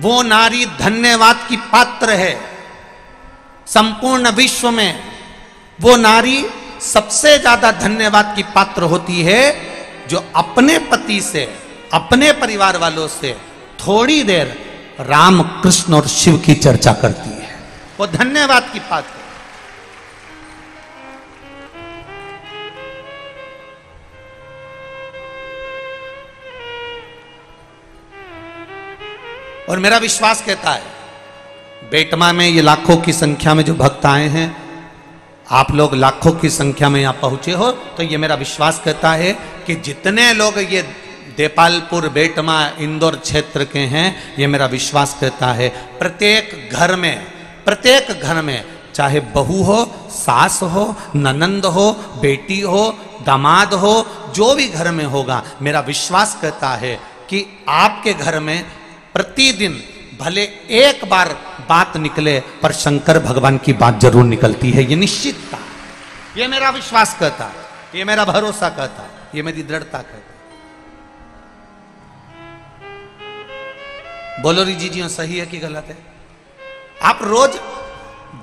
वो नारी धन्यवाद की पात्र है। संपूर्ण विश्व में वो नारी सबसे ज्यादा धन्यवाद की पात्र होती है जो अपने पति से, अपने परिवार वालों से थोड़ी देर राम, कृष्ण और शिव की चर्चा करती है। वो धन्यवाद की पात्र। और मेरा विश्वास कहता है, बेटमा में ये लाखों की संख्या में जो भक्त आए हैं, आप लोग लाखों की संख्या में यहां पहुंचे हो, तो ये मेरा विश्वास कहता है कि जितने लोग ये देपालपुर, बेटमा, इंदौर क्षेत्र के हैं, ये मेरा विश्वास कहता है प्रत्येक घर में चाहे बहू हो, सास हो, ननंद हो, बेटी हो, दामाद हो, जो भी घर में होगा, मेरा विश्वास कहता है कि आपके घर में प्रतिदिन भले एक बार बात निकले पर शंकर भगवान की बात जरूर निकलती है। ये निश्चितता, ये मेरा विश्वास कहता है, ये मेरा भरोसा कहता है, ये मेरी दृढ़ता कहता है। बोलो री जी सही है कि गलत है? आप रोज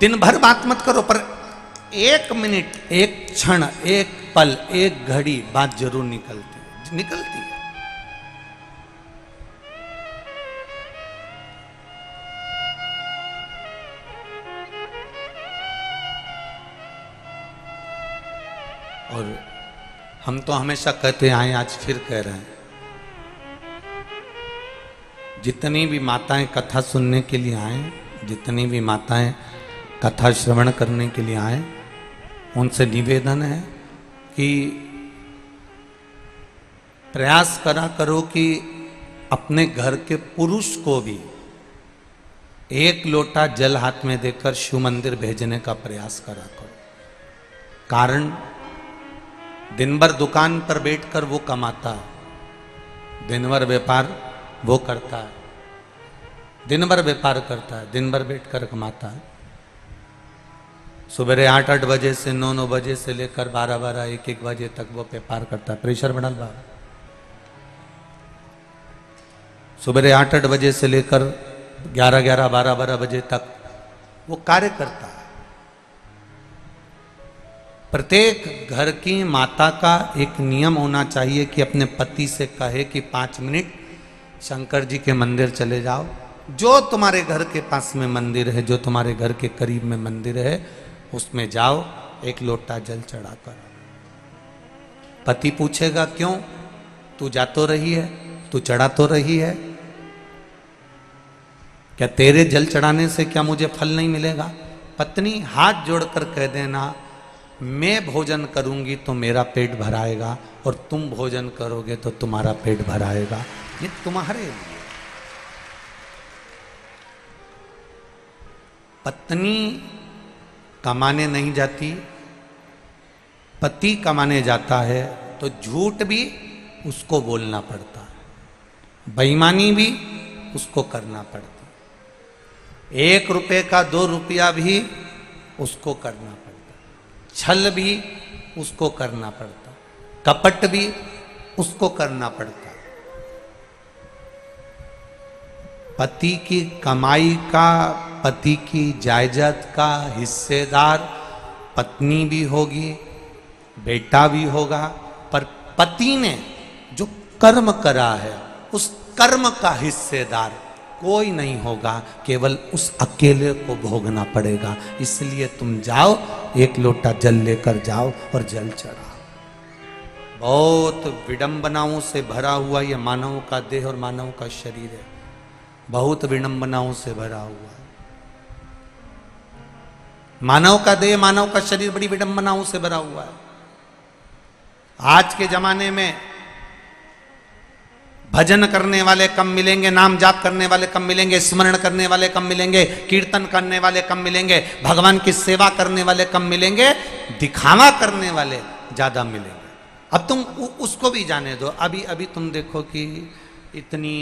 दिन भर बात मत करो, पर एक मिनट, एक क्षण, एक पल, एक घड़ी बात जरूर निकलती है। और हम तो हमेशा कहते आए, आज फिर कह रहे हैं, जितनी भी माताएं कथा सुनने के लिए आए, जितनी भी माताएं कथा श्रवण करने के लिए आए, उनसे निवेदन है कि प्रयास करा करो कि अपने घर के पुरुष को भी एक लोटा जल हाथ में देकर शिव मंदिर भेजने का प्रयास करा करो। कारण दिन भर दुकान पर बैठकर वो कमाता है, दिन भर व्यापार वो करता है, दिन भर व्यापार करता है, दिन भर बैठकर कमाता है। सुबह 8-8 बजे से 9-9 बजे से लेकर 12-12, 1-1 बजे तक वो व्यापार करता है। प्रेशर बढ़ल बा। सुबह 8-8 बजे से लेकर 11-11, 12-12 बजे तक वो कार्य करता है। प्रत्येक घर की माता का एक नियम होना चाहिए कि अपने पति से कहे कि 5 मिनट शंकर जी के मंदिर चले जाओ। जो तुम्हारे घर के पास में मंदिर है, जो तुम्हारे घर के करीब में मंदिर है, उसमें जाओ, एक लोटा जल चढ़ा कर। पति पूछेगा क्यों? तू जा तो रही है, तू चढ़ा तो रही है, क्या तेरे जल चढ़ाने से क्या मुझे फल नहीं मिलेगा? पत्नी हाथ जोड़कर कह देना, मैं भोजन करूंगी तो मेरा पेट भराएगा, और तुम भोजन करोगे तो तुम्हारा पेट भराएगा। ये तुम्हारे लिए। पत्नी कमाने नहीं जाती, पति कमाने जाता है, तो झूठ भी उसको बोलना पड़ता है, बेईमानी भी उसको करना पड़ता है, 1 रुपए का 2 रुपया भी उसको करना पड़ता, छल भी उसको करना पड़ता, कपट भी उसको करना पड़ता। पति की कमाई का, पति की जायदाद का हिस्सेदार पत्नी भी होगी, बेटा भी होगा, पर पति ने जो कर्म करा है उस कर्म का हिस्सेदार कोई नहीं होगा, केवल उस अकेले को भोगना पड़ेगा। इसलिए तुम जाओ, 1 लोटा जल लेकर जाओ और जल चढ़ाओ। बहुत विडंबनाओं से भरा हुआ यह मानव का देह और मानव का शरीर है, बहुत विडंबनाओं से भरा हुआ है। मानव का देह, मानव का शरीर बड़ी विडंबनाओं से भरा हुआ है। आज के जमाने में भजन करने वाले कम मिलेंगे, नाम जाप करने वाले कम मिलेंगे, स्मरण करने वाले कम मिलेंगे, कीर्तन करने वाले कम मिलेंगे, भगवान की सेवा करने वाले कम मिलेंगे, दिखावा करने वाले ज्यादा मिलेंगे। अब तुम उसको भी जाने दो। अभी अभी तुम देखो कि इतनी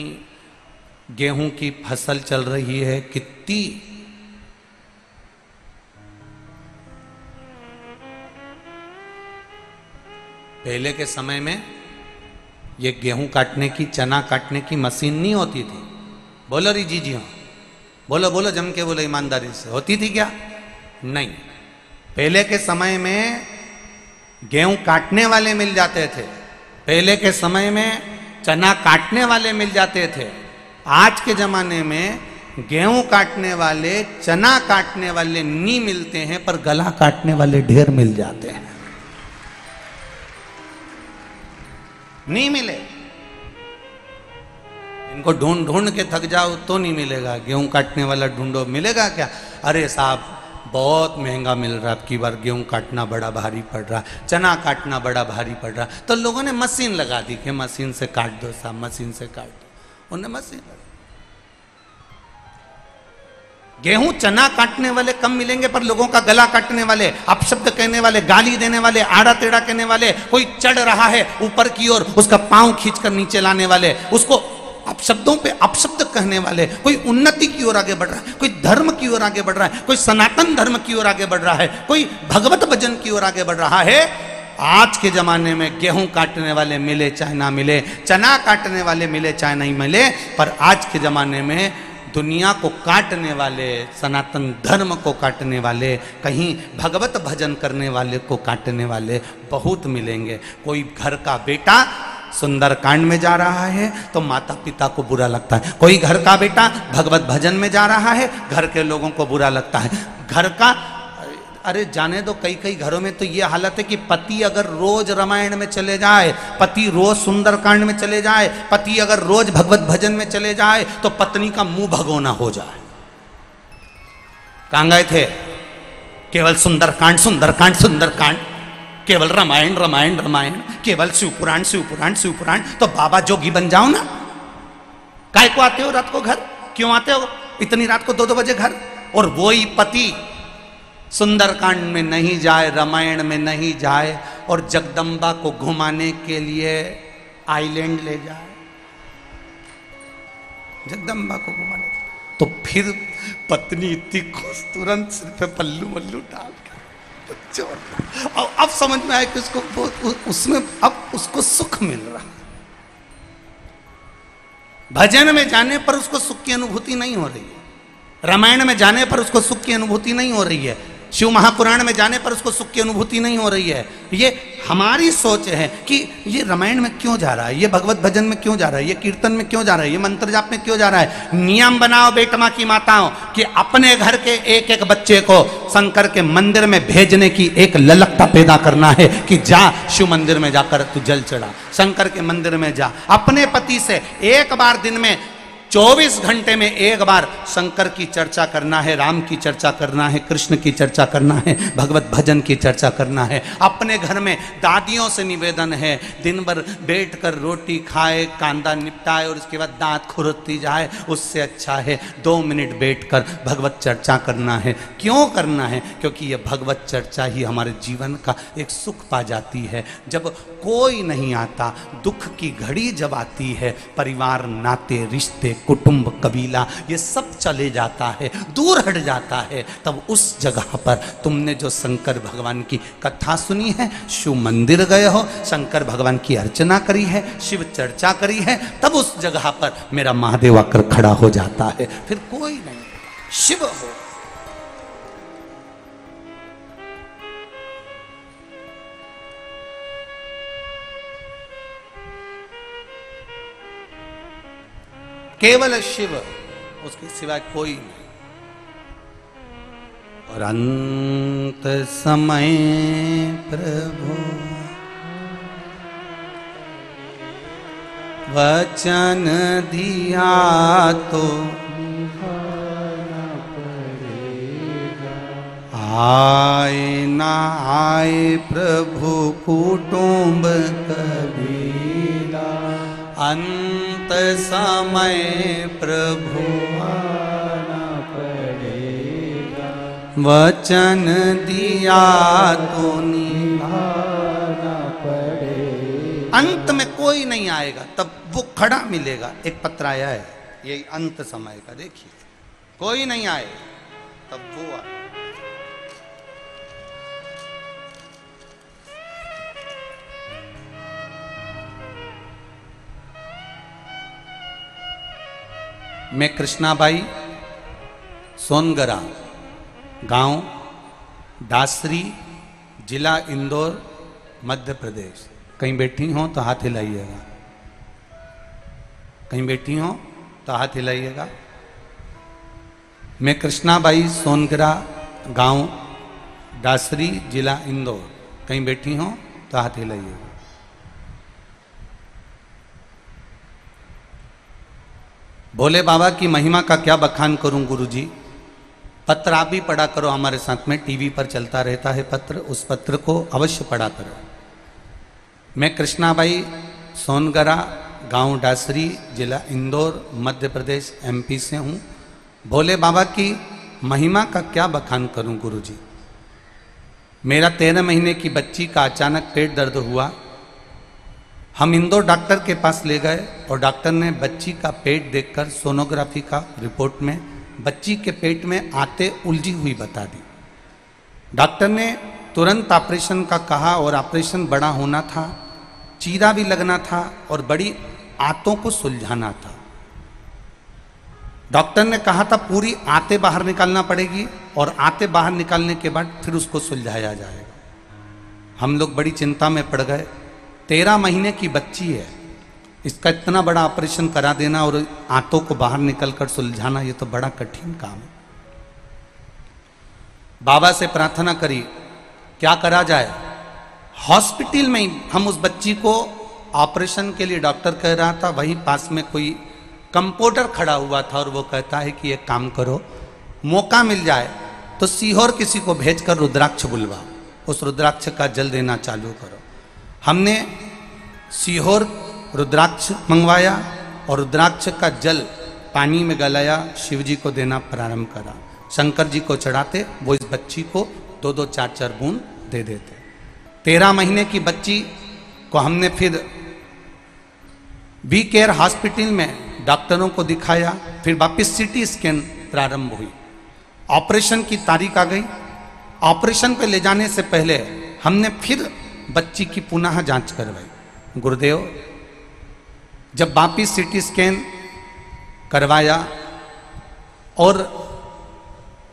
गेहूं की फसल चल रही है, कितनी पहले के समय में ये गेहूं काटने की, चना काटने की मशीन नहीं होती थी। बोलो री जी हाँ, बोलो बोलो जम के बोलो ईमानदारी से, होती थी क्या? नहीं। पहले के समय में गेहूं काटने वाले मिल जाते थे, पहले के समय में चना काटने वाले मिल जाते थे। आज के जमाने में गेहूं काटने वाले, चना काटने वाले नहीं मिलते हैं, पर गला काटने वाले ढेर मिल जाते हैं। नहीं मिले, इनको ढूंढ ढूंढ के थक जाओ तो नहीं मिलेगा। गेहूं काटने वाला ढूंढो, मिलेगा क्या? अरे साहब बहुत महंगा मिल रहा है, अब की बार गेहूं काटना बड़ा भारी पड़ रहा, चना काटना बड़ा भारी पड़ रहा। तो लोगों ने मशीन लगा दी कि मशीन से काट दो साहब, मशीन से काट दो। उन्हें मशीन लगा। गेहूं चना काटने वाले कम मिलेंगे, पर लोगों का गला काटने वाले, अपशब्द कहने वाले, गाली देने वाले, आड़ा टेढ़ा कहने वाले, कोई चढ़ रहा है ऊपर की ओर उसका पांव खींचकर नीचे लाने वाले, उसको अपशब्दों पे अपशब्द कहने वाले, कोई उन्नति की ओर आगे बढ़ रहा है, कोई धर्म की ओर आगे बढ़ रहा है, कोई सनातन धर्म की ओर आगे बढ़ रहा है, कोई भगवत भजन की ओर आगे बढ़ रहा है। आज के जमाने में गेहूं काटने वाले मिले चाहे ना मिले, चना काटने वाले मिले चाहे नहीं मिले, पर आज के जमाने में दुनिया को काटने वाले, सनातन धर्म को काटने वाले, कहीं भगवत भजन करने वाले को काटने वाले बहुत मिलेंगे। कोई घर का बेटा सुंदरकांड में जा रहा है तो माता पिता को बुरा लगता है, कोई घर का बेटा भगवत भजन में जा रहा है, घर के लोगों को बुरा लगता है। घर का, अरे जाने दो, कई कई घरों में तो ये हालत है कि पति अगर रोज रामायण में चले जाए, पति रोज सुंदरकांड में चले जाए, पति अगर रोज भगवत भजन में चले जाए तो पत्नी का मुंह भगोना हो जाए। कहां गए थे? केवल सुंदरकांड सुंदरकांड सुंदरकांड, केवल रामायण रामायण रामायण, केवल शिवपुराण शिवपुराण शिवपुराण। तो बाबा जोगी बन जाओ ना। काय को आते हो रात को घर? क्यों आते हो इतनी रात को 2-2 बजे घर? और वही पति सुंदरकांड में नहीं जाए, रामायण में नहीं जाए, और जगदम्बा को घुमाने के लिए आइलैंड ले जाए, जगदम्बा को घुमाने, तो फिर पत्नी इतनी खुश, तुरंत सिर पे पल्लू मल्लू डाल के। अब समझ में आया कि उसको उसमें अब उसको सुख मिल रहा। भजन में जाने पर उसको सुख की अनुभूति नहीं हो रही है, रामायण में जाने पर उसको सुख की अनुभूति नहीं हो रही है, शिव महापुराण में जाने पर उसको सुख की अनुभूति नहीं हो रही है। ये हमारी सोच है कि ये रामायण में क्यों जा रहा है, ये भगवत भजन में क्यों जा रहा है, ये कीर्तन में क्यों जा रहा है, ये मंत्र जाप में क्यों जा रहा है। नियम बनाओ बेटमा की माताओं कि अपने घर के एक एक बच्चे को शंकर के मंदिर में भेजने की एक ललकता पैदा करना है कि जा शिव मंदिर में जाकर तू जल चढ़ा, शंकर के मंदिर में जा। अपने पति से एक बार दिन में 24 घंटे में एक बार शंकर की चर्चा करना है, राम की चर्चा करना है, कृष्ण की चर्चा करना है, भगवत भजन की चर्चा करना है। अपने घर में दादियों से निवेदन है, दिन भर बैठकर रोटी खाए, कांदा निपटाए और उसके बाद दांत खुरती जाए, उससे अच्छा है 2 मिनट बैठकर भगवत चर्चा करना है। क्यों करना है? क्योंकि यह भगवत चर्चा ही हमारे जीवन का एक सुख पा जाती है। जब कोई नहीं आता, दुख की घड़ी जब आती है, परिवार, नाते, रिश्ते, कुटुंब, कबीला, ये सब चले जाता है, दूर हट जाता है, तब उस जगह पर तुमने जो शंकर भगवान की कथा सुनी है, शिव मंदिर गए हो, शंकर भगवान की अर्चना करी है, शिव चर्चा करी है, तब उस जगह पर मेरा महादेव आकर खड़ा हो जाता है। फिर कोई नहीं, शिव हो। केवल शिव, उसके सिवाय कोई नहीं। और अंत समय प्रभु वचन दिया तो आए ना आए प्रभु कुटुंब कबीला, अंत समय प्रभु आना पड़ेगा, वचन दिया तो निभाना पड़ेगा। अंत में कोई नहीं आएगा, तब वो खड़ा मिलेगा। एक पत्र आया है, ये अंत समय का, देखिए, कोई नहीं आएगा तब वो आएगा। मैं कृष्णाबाई, सोनगरा, गांव दासरी, जिला इंदौर, मध्य प्रदेश। कहीं बैठी हो तो हाथ हिलाइएगा, कहीं बैठी हो तो हाथ हिलाइएगा। मैं कृष्णाबाई, सोनगरा, गांव दासरी, जिला इंदौर। कहीं बैठी हो तो हाथ हिलाइएगा। भोले बाबा की महिमा का क्या बखान करूं गुरुजी। पत्र आप भी पढ़ा करो हमारे साथ में, टीवी पर चलता रहता है पत्र, उस पत्र को अवश्य पढ़ा करो। मैं कृष्णाबाई, सोनगरा, गांव डासरी, जिला इंदौर, मध्य प्रदेश, एमपी से हूं। भोले बाबा की महिमा का क्या बखान करूं गुरुजी। मेरा 13 महीने की बच्ची का अचानक पेट दर्द हुआ। हम इंदौर डॉक्टर के पास ले गए और डॉक्टर ने बच्ची का पेट देखकर सोनोग्राफी का रिपोर्ट में बच्ची के पेट में आते उलझी हुई बता दी। डॉक्टर ने तुरंत ऑपरेशन का कहा और ऑपरेशन बड़ा होना था, चीरा भी लगना था और बड़ी आंतों को सुलझाना था। डॉक्टर ने कहा था पूरी आंतें बाहर निकालना पड़ेगी और आंतें बाहर निकालने के बाद फिर उसको सुलझाया जाएगा। हम लोग बड़ी चिंता में पड़ गए। 13 महीने की बच्ची है, इसका इतना बड़ा ऑपरेशन करा देना और आंतों को बाहर निकलकर सुलझाना, ये तो बड़ा कठिन काम है। बाबा से प्रार्थना करी क्या करा जाए। हॉस्पिटल में ही हम उस बच्ची को ऑपरेशन के लिए डॉक्टर कह रहा था, वहीं पास में कोई कंपाउंडर खड़ा हुआ था और वो कहता है कि एक काम करो, मौका मिल जाए तो सीहोर किसी को भेजकर रुद्राक्ष बुलवा, उस रुद्राक्ष का जल देना चालू करो। हमने सीहोर रुद्राक्ष मंगवाया और रुद्राक्ष का जल पानी में गलाया, शिव जी को देना प्रारंभ करा। शंकर जी को चढ़ाते, वो इस बच्ची को 2-2, 4-4 बूंद दे देते। 13 महीने की बच्ची को हमने फिर वी केयर हॉस्पिटल में डॉक्टरों को दिखाया। फिर वापिस सिटी स्कैन प्रारंभ हुई। ऑपरेशन की तारीख आ गई। ऑपरेशन पे ले जाने से पहले हमने फिर बच्ची की पुनः जांच करवाई। गुरुदेव, जब वापिस सिटी स्कैन करवाया और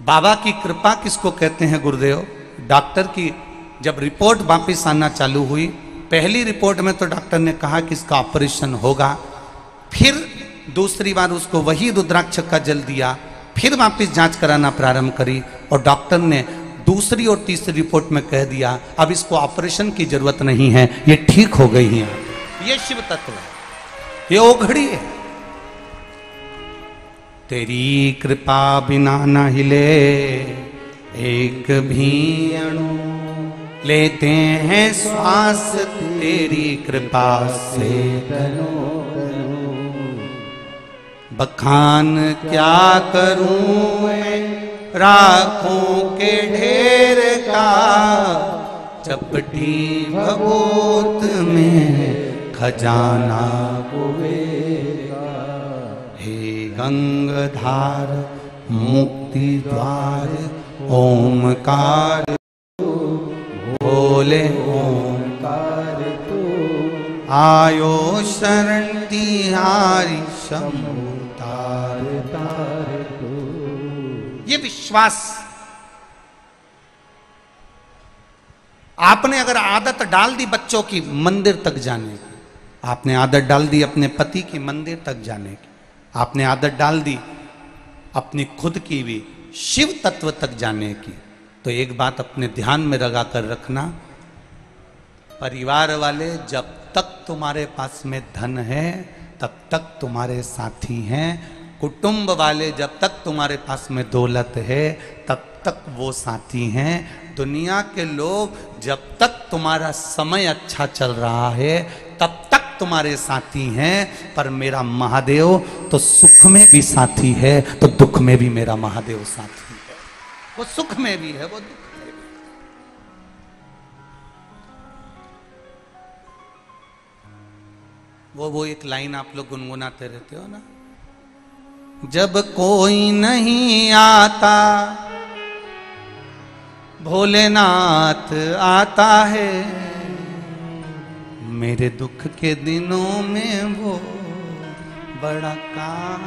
बाबा की कृपा किसको कहते हैं गुरुदेव, डॉक्टर की जब रिपोर्ट वापिस आना चालू हुई, पहली रिपोर्ट में तो डॉक्टर ने कहा कि इसका ऑपरेशन होगा। फिर दूसरी बार उसको वही रुद्राक्ष का जल दिया, फिर वापिस जांच कराना प्रारंभ करी और डॉक्टर ने दूसरी और तीसरी रिपोर्ट में कह दिया अब इसको ऑपरेशन की जरूरत नहीं है, ये ठीक हो गई है। ये शिव तत्व है, ये ओघड़ी है। तेरी कृपा बिना न हिले एक भी अणु, लेते हैं श्वास तेरी कृपा से तनो। बखान क्या करूं मैं राखों के ढेर का, चपटी भगोत में खजाना कुबेरा। हे गंगाधार मुक्ति द्वार ओमकार, बोले ओमकार तू, आयो शरण तिहारी शंभु तार तार तू। ये विश्वास आपने अगर आदत डाल दी बच्चों की मंदिर तक जाने की, आपने आदत डाल दी अपने पति की मंदिर तक जाने की, आपने आदत डाल दी अपनी खुद की भी शिव तत्व तक जाने की, तो एक बात अपने ध्यान में लगा कर रखना, परिवार वाले जब तक तुम्हारे पास में धन है तब तक तुम्हारे साथी हैं, कुटुंब वाले जब तक तुम्हारे पास में दौलत है तब तक वो साथी हैं, दुनिया के लोग जब तक तुम्हारा समय अच्छा चल रहा है तब तक तुम्हारे साथी हैं, पर मेरा महादेव तो सुख में भी साथी है तो दुख में भी मेरा महादेव साथी है। वो सुख में भी है, वो दुख में भी। वो एक लाइन आप लोग गुनगुनाते रहते हो ना, जब कोई नहीं आता भोलेनाथ आता है, मेरे दुख के दिनों में वो बड़ा काम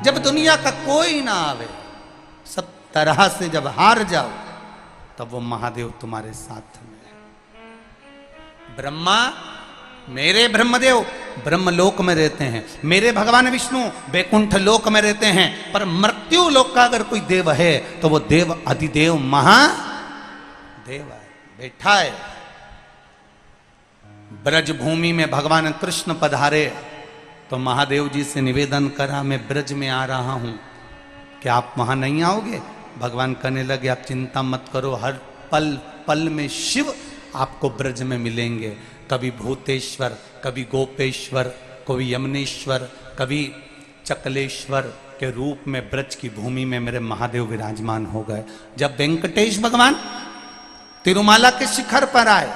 जब दुनिया का कोई ना आवे, सब तरह से जब हार जाओ, तब वो महादेव तुम्हारे साथ में है। ब्रह्मा, मेरे ब्रह्मदेव ब्रह्मलोक में रहते हैं, मेरे भगवान विष्णु बैकुंठ लोक में रहते हैं, पर मृत्यु लोक का अगर कोई देव है तो वो देव अधिदेव महादेव है, बैठा है। ब्रज भूमि में भगवान कृष्ण पधारे तो महादेव जी से निवेदन करा, मैं ब्रज में आ रहा हूं, क्या आप वहां नहीं आओगे? भगवान कहने लगे, आप चिंता मत करो, हर पल पल में शिव आपको ब्रज में मिलेंगे। कभी भूतेश्वर, कभी गोपेश्वर, कभी यमनेश्वर, कभी चकलेश्वर के रूप में ब्रज की भूमि में मेरे महादेव विराजमान हो गए। जब वेंकटेश भगवान तिरुमाला के शिखर पर आए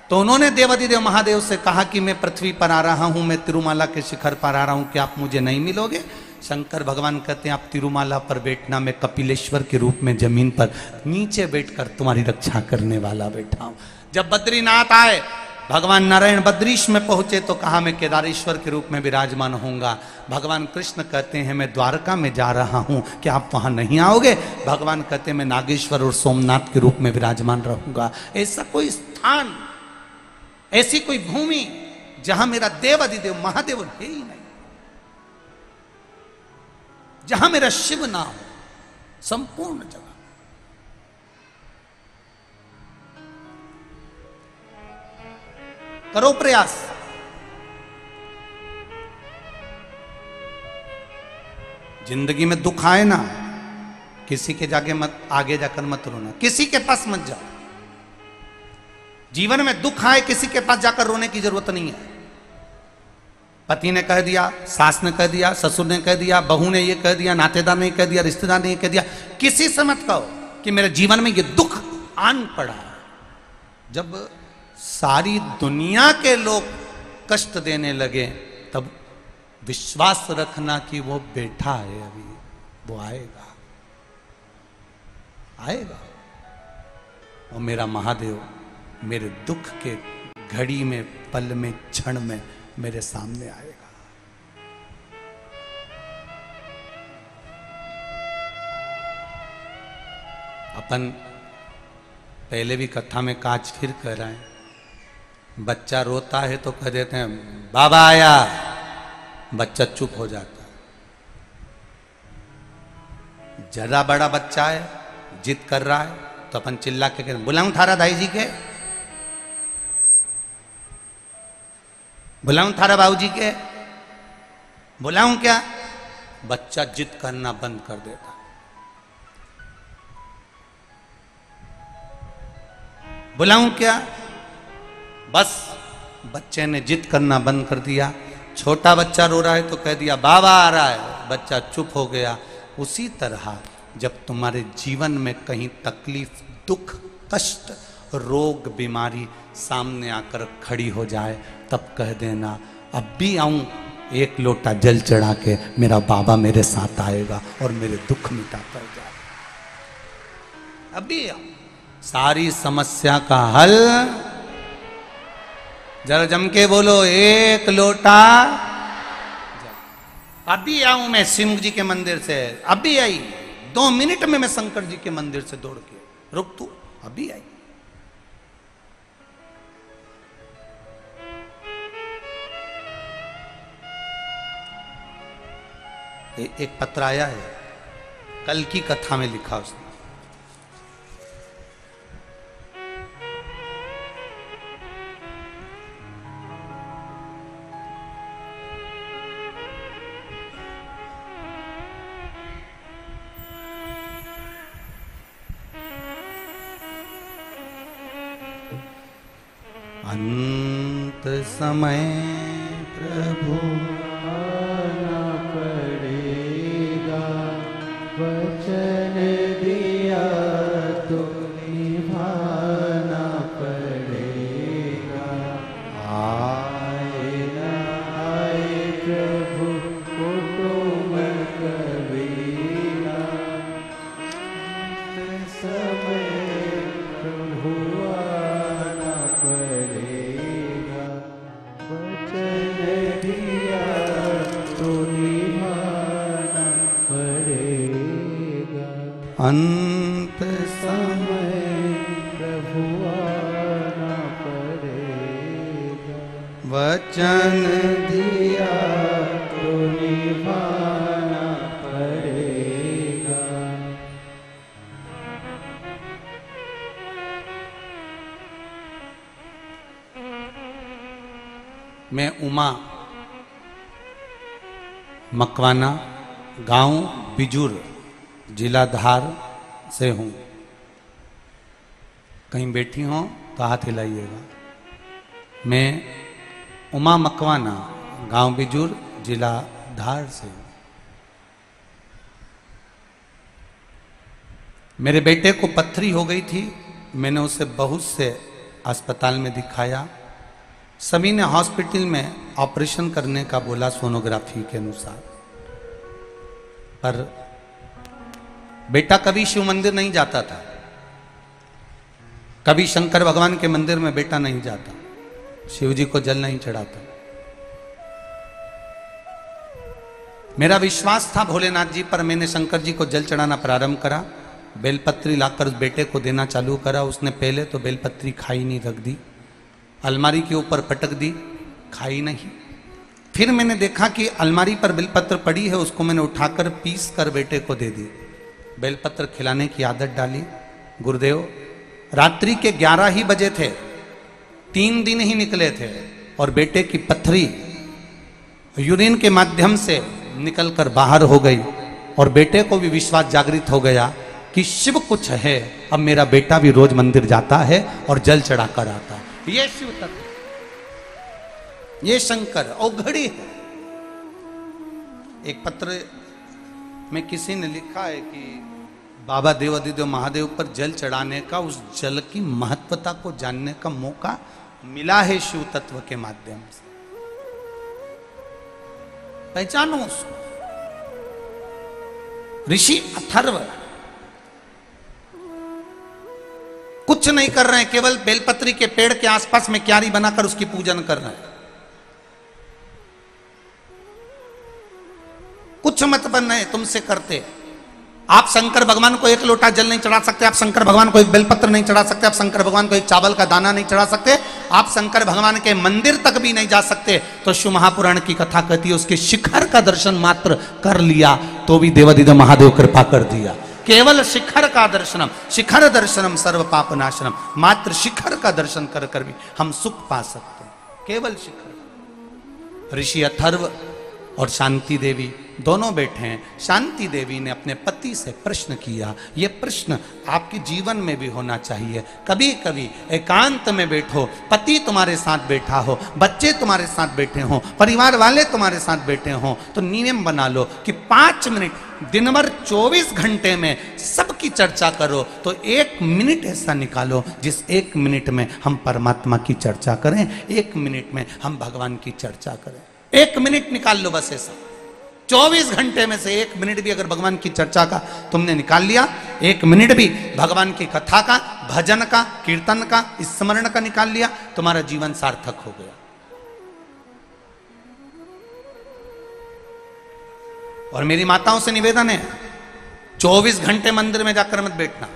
तो उन्होंने देवाधिदेव महादेव से कहा कि मैं पृथ्वी पर आ रहा हूं, मैं तिरुमाला के शिखर पर आ रहा हूं, क्या आप मुझे नहीं मिलोगे? शंकर भगवान कहते हैं, आप तिरुमाला पर बैठना, मैं कपिलेश्वर के रूप में जमीन पर नीचे बैठकर तुम्हारी रक्षा करने वाला बैठा हूं। जब बद्रीनाथ आए, भगवान नारायण बद्रीश में पहुंचे तो कहा, मैं केदारेश्वर के रूप में विराजमान होऊंगा। भगवान कृष्ण कहते हैं, मैं द्वारका में जा रहा हूं, क्या आप वहां नहीं आओगे? भगवान कहते हैं, मैं नागेश्वर और सोमनाथ के रूप में विराजमान रहूंगा। ऐसा कोई स्थान, ऐसी कोई भूमि जहां मेरा देव अधिदेव महादेव है ही नहीं, जहां मेरा शिव ना हो, संपूर्ण जगह। करो प्रयास। जिंदगी में दुख आए ना, किसी के जाके मत आगे जाकर मत रोना, किसी के पास मत जाओ। जीवन में दुख आए, किसी के पास जाकर रोने की जरूरत नहीं है। पति ने कह दिया, सास ने कह दिया, ससुर ने कह दिया, बहू ने ये कह दिया, नातेदार ने कह दिया, रिश्तेदार ने ये कह दिया, किसी से मत कहो कि मेरे जीवन में ये दुख आन पड़ा। जब सारी दुनिया के लोग कष्ट देने लगे, तब विश्वास रखना कि वो बैठा है, अभी वो आएगा, आएगा। और मेरा महादेव मेरे दुख के घड़ी में, पल में, क्षण में मेरे सामने आएगा। अपन पहले भी कथा में काज फिर कह रहे हैं, बच्चा रोता है तो कह देते हैं बाबा आया, बच्चा चुप हो जाता है। जरा बड़ा बच्चा है, जिद कर रहा है, तो अपन चिल्ला के कहते बुलाऊं थारा दाई जी के, बुलाऊं थारा बाबूजी के, बुलाऊं क्या? बच्चा जिद करना बंद कर देता। बुलाऊं क्या? बस बच्चे ने जिद करना बंद कर दिया। छोटा बच्चा रो रहा है तो कह दिया बाबा आ रहा है, बच्चा चुप हो गया। उसी तरह जब तुम्हारे जीवन में कहीं तकलीफ, दुख, कष्ट, रोग, बीमारी सामने आकर खड़ी हो जाए, तब कह देना अब भी आऊं, एक लोटा जल चढ़ा के मेरा बाबा मेरे साथ आएगा और मेरे दुख मिटा कर जाएगा। अभी आऊं, सारी समस्या का हल। जरा जम के बोलो, एक लोटा। अभी आऊं मैं सिंह जी के मंदिर से, अभी आई, 2 मिनट में मैं शंकर जी के मंदिर से दौड़ के, रुक तू, अभी आई। एक पत्र आया है, कल की कथा में लिखा उसने, अंत समय प्रभु आना पड़ेगा, वचन दिया तो निभाना पड़ेगा। आए ना आए प्रभु कुटुंब कबीरा, अंत समय प्रभु आना पड़ेगा, वचन दिया पड़ेगा, अंत समय प्रभु आना पड़ेगा, वचन दिया तो निभाना पड़ेगा। मैं उमा मकवाना, गांव बिजूर, जिला धार से हूं। कहीं बैठी हो तो हाथ हिलाइएगा। मैं उमा मकवाना, गांव बिजूर, जिला धार से हूं। मेरे बेटे को पत्थरी हो गई थी। मैंने उसे बहुत से अस्पताल में दिखाया। सभी ने हॉस्पिटल में ऑपरेशन करने का बोला सोनोग्राफी के अनुसार, पर बेटा कभी शिव मंदिर नहीं जाता था, कभी शंकर भगवान के मंदिर में बेटा नहीं जाता, शिव जी को जल नहीं चढ़ाता। मेरा विश्वास था भोलेनाथ जी पर। मैंने शंकर जी को जल चढ़ाना प्रारंभ करा। बेलपत्री लाकर उस बेटे को देना चालू करा। उसने पहले तो बेलपत्री खाई नहीं, रख दी, अलमारी के ऊपर पटक दी, खाई नहीं। फिर मैंने देखा कि अलमारी पर बेलपत्र पड़ी है, उसको मैंने उठाकर पीस कर बेटे को दे दी। बेलपत्र खिलाने की आदत डाली। गुरुदेव, रात्रि के 11 ही बजे थे, 3 दिन ही निकले थे और बेटे की पथरी यूरिन के माध्यम से निकलकर बाहर हो गई और बेटे को भी विश्वास जागृत हो गया कि शिव कुछ है। अब मेरा बेटा भी रोज मंदिर जाता है और जल चढ़ाकर आता है। ये शिव तत्व, ये शंकर औघड़ी है। एक पत्र में किसी ने लिखा है कि बाबा देवादिदेव महादेव पर जल चढ़ाने का, उस जल की महत्वता को जानने का मौका मिला है शिव तत्व के माध्यम से। पहचानो उसको। ऋषि अथर्व कुछ नहीं कर रहे हैं, केवल बेलपत्री के पेड़ के आसपास में क्यारी बनाकर उसकी पूजन कर रहे हैं। कुछ मत बन रहे तुमसे करते। आप शंकर भगवान को एक लोटा जल नहीं चढ़ा सकते, आप शंकर भगवान को एक बेलपत्र नहीं चढ़ा सकते, आप शंकर भगवान को एक चावल का दाना नहीं चढ़ा सकते, आप शंकर भगवान के मंदिर तक भी नहीं जा सकते। तो शिव महापुराण की कथा कहती है उसके शिखर का दर्शन मात्र कर लिया तो भी देवादिदेव महादेव कृपा कर दिया। केवल शिखर का दर्शनम, शिखर दर्शनम सर्व पाप नाशनम। मात्र शिखर का दर्शन कर कर भी हम सुख पा सकते हैं, केवल शिखर। ऋषि अथर्व और शांति देवी दोनों बैठे हैं। शांति देवी ने अपने पति से प्रश्न किया। ये प्रश्न आपके जीवन में भी होना चाहिए। कभी कभी एकांत में बैठो, पति तुम्हारे साथ बैठा हो, बच्चे तुम्हारे साथ बैठे हो, परिवार वाले तुम्हारे साथ बैठे हो, तो नियम बना लो कि 5 मिनट दिन भर 24 घंटे में सबकी चर्चा करो, तो 1 मिनट ऐसा निकालो जिस 1 मिनट में हम परमात्मा की चर्चा करें, 1 मिनट में हम भगवान की चर्चा करें। 1 मिनट निकाल लो बस ऐसा। 24 घंटे में से 1 मिनट भी अगर भगवान की चर्चा का तुमने निकाल लिया, 1 मिनट भी भगवान की कथा का, भजन का, कीर्तन का, स्मरण का निकाल लिया, तुम्हारा जीवन सार्थक हो गया। और मेरी माताओं से निवेदन है, 24 घंटे मंदिर में जाकर मत बैठना।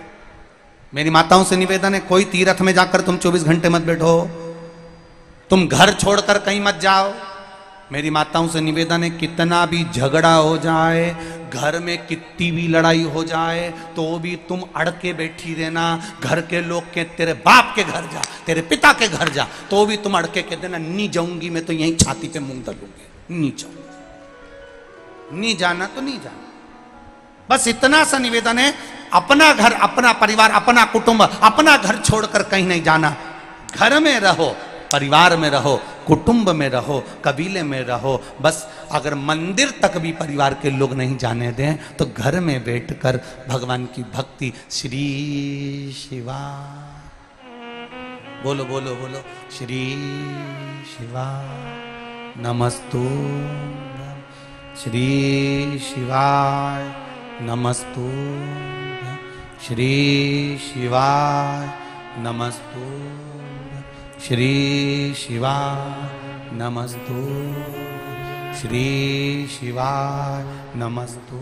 मेरी माताओं से निवेदन है, कोई तीर्थ में जाकर तुम 24 घंटे मत बैठो, तुम घर छोड़कर कहीं मत जाओ। मेरी माताओं से निवेदन है, कितना भी झगड़ा हो जाए, घर में कितनी भी लड़ाई हो जाए, तो भी तुम अड़ के बैठी रहना। घर के लोग के तेरे बाप के घर जा, तेरे पिता के घर जा, तो भी तुम अड़ के कह देना नहीं जाऊंगी मैं तो यहीं छाती पे मुंह दलूंगी, नहीं जाऊंगी। नहीं जाना तो नहीं जाना, बस इतना सा निवेदन है। अपना घर, अपना परिवार, अपना कुटुंब, अपना घर छोड़कर कहीं नहीं जाना। घर में रहो, परिवार में रहो, कुटुंब में रहो, कबीले में रहो। बस अगर मंदिर तक भी परिवार के लोग नहीं जाने दें तो घर में बैठकर भगवान की भक्ति, श्री शिवा बोलो बोलो बोलो, श्री शिवा नमस्तु, श्री शिवाय नमस्तु, श्री शिवाय नमस्तु, श्री शिवाय नमस्तु, श्री शिवाय नमस्तु।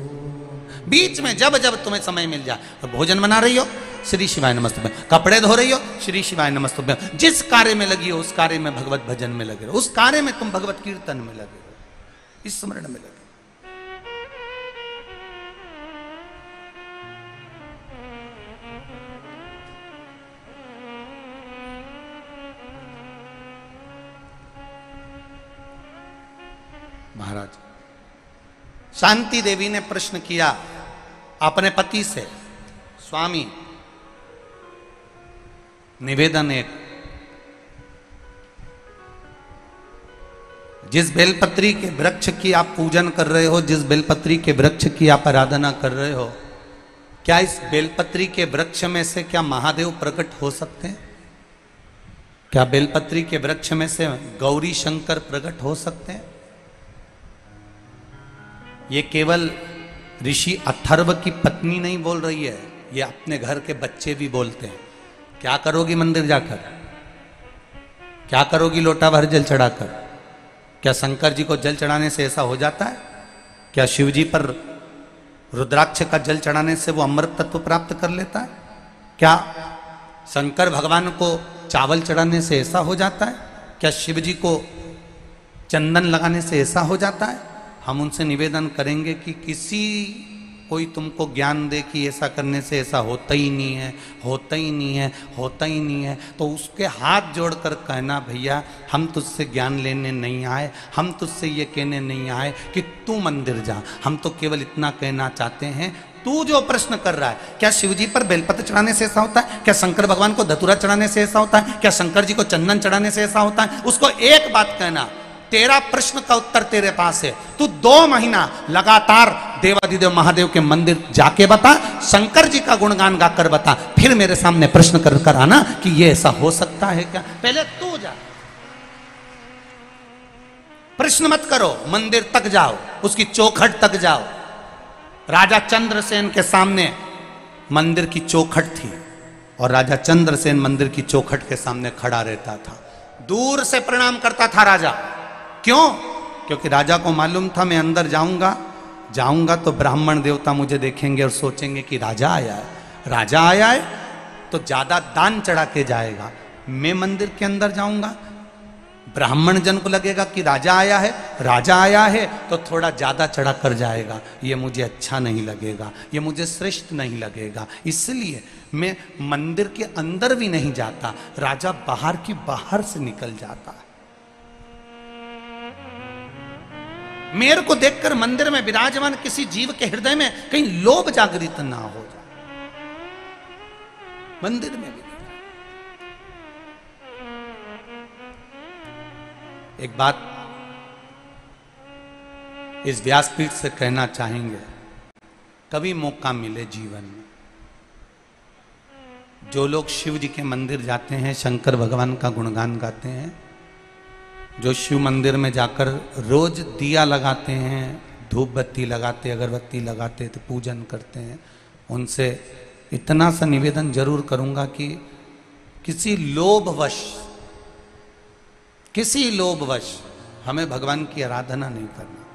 बीच में जब जब तुम्हें समय मिल जाए, और भोजन बना रही हो श्री शिवाय नमस्तुभ्यम, कपड़े धो रही हो श्री शिवाय नमस्तुभ्यम, जिस कार्य में लगी हो उस कार्य में भगवत भजन में लगे रहो, उस कार्य में तुम भगवत कीर्तन में लगे रहो, इस स्मरण में लगे। महाराज शांति देवी ने प्रश्न किया अपने पति से, स्वामी निवेदन एक, जिस बेलपत्री के वृक्ष की आप पूजन कर रहे हो, जिस बेलपत्री के वृक्ष की आप आराधना कर रहे हो, क्या इस बेलपत्री के वृक्ष में से क्या महादेव प्रकट हो सकते हैं? क्या बेलपत्री के वृक्ष में से गौरी शंकर प्रकट हो सकते हैं? ये केवल ऋषि अथर्व की पत्नी नहीं बोल रही है, ये अपने घर के बच्चे भी बोलते हैं। क्या करोगी मंदिर जाकर? क्या करोगी लोटा भर जल चढ़ाकर? क्या शंकर जी को जल चढ़ाने से ऐसा हो जाता है? क्या शिव जी पर रुद्राक्ष का जल चढ़ाने से वो अमृत तत्व प्राप्त कर लेता है? क्या शंकर भगवान को चावल चढ़ाने से ऐसा हो जाता है? क्या शिव जी को चंदन लगाने से ऐसा हो जाता है? हम उनसे निवेदन करेंगे कि किसी कोई तुमको ज्ञान दे कि ऐसा करने से ऐसा होता ही नहीं है, होता ही नहीं है, होता ही नहीं है, तो उसके हाथ जोड़कर कहना, भैया हम तुझसे ज्ञान लेने नहीं आए, हम तुझसे ये कहने नहीं आए कि तू मंदिर जा, हम तो केवल इतना कहना चाहते हैं, तू जो प्रश्न कर रहा है, क्या शिव जी पर बेलपत्र चढ़ाने से ऐसा होता है? क्या शंकर भगवान को धतूरा चढ़ाने से ऐसा होता है? क्या शंकर जी को चंदन चढ़ाने से ऐसा होता है? उसको एक बात कहना, तेरा प्रश्न का उत्तर तेरे पास है, तू 2 महीना लगातार देवाधिदेव महादेव के मंदिर जाके बता, शंकर जी का गुणगान गाकर बता, फिर मेरे सामने प्रश्न कर कर आना कि ये ऐसा हो सकता है क्या। पहले तू जा, प्रश्न मत करो, मंदिर तक जाओ, उसकी चौखट तक जाओ। राजा चंद्रसेन के सामने मंदिर की चौखट थी और राजा चंद्रसेन मंदिर की चौखट के सामने खड़ा रहता था, दूर से प्रणाम करता था राजा। क्यों? क्योंकि राजा को मालूम था मैं अंदर जाऊंगा तो ब्राह्मण देवता मुझे देखेंगे और सोचेंगे कि राजा आया है, राजा आया है तो ज्यादा दान चढ़ा के जाएगा। मैं मंदिर के अंदर जाऊंगा, ब्राह्मण जन को लगेगा कि राजा आया है तो थोड़ा ज्यादा चढ़ा कर जाएगा, ये मुझे अच्छा नहीं लगेगा, ये मुझे श्रेष्ठ नहीं लगेगा, इसलिए मैं मंदिर के अंदर भी नहीं जाता, राजा बाहर से निकल जाता है। मेरे को देखकर मंदिर में विराजमान किसी जीव के हृदय में कहीं लोभ जागृत ना हो जाए, मंदिर में भी। एक बात इस व्यासपीठ से कहना चाहेंगे, कभी मौका मिले जीवन में, जो लोग शिव जी के मंदिर जाते हैं, शंकर भगवान का गुणगान गाते हैं, जो शिव मंदिर में जाकर रोज दिया लगाते हैं, धूप बत्ती लगाते, अगरबत्ती लगाते, तो पूजन करते हैं, उनसे इतना सा निवेदन जरूर करूंगा कि किसी लोभवश हमें भगवान की आराधना नहीं करना।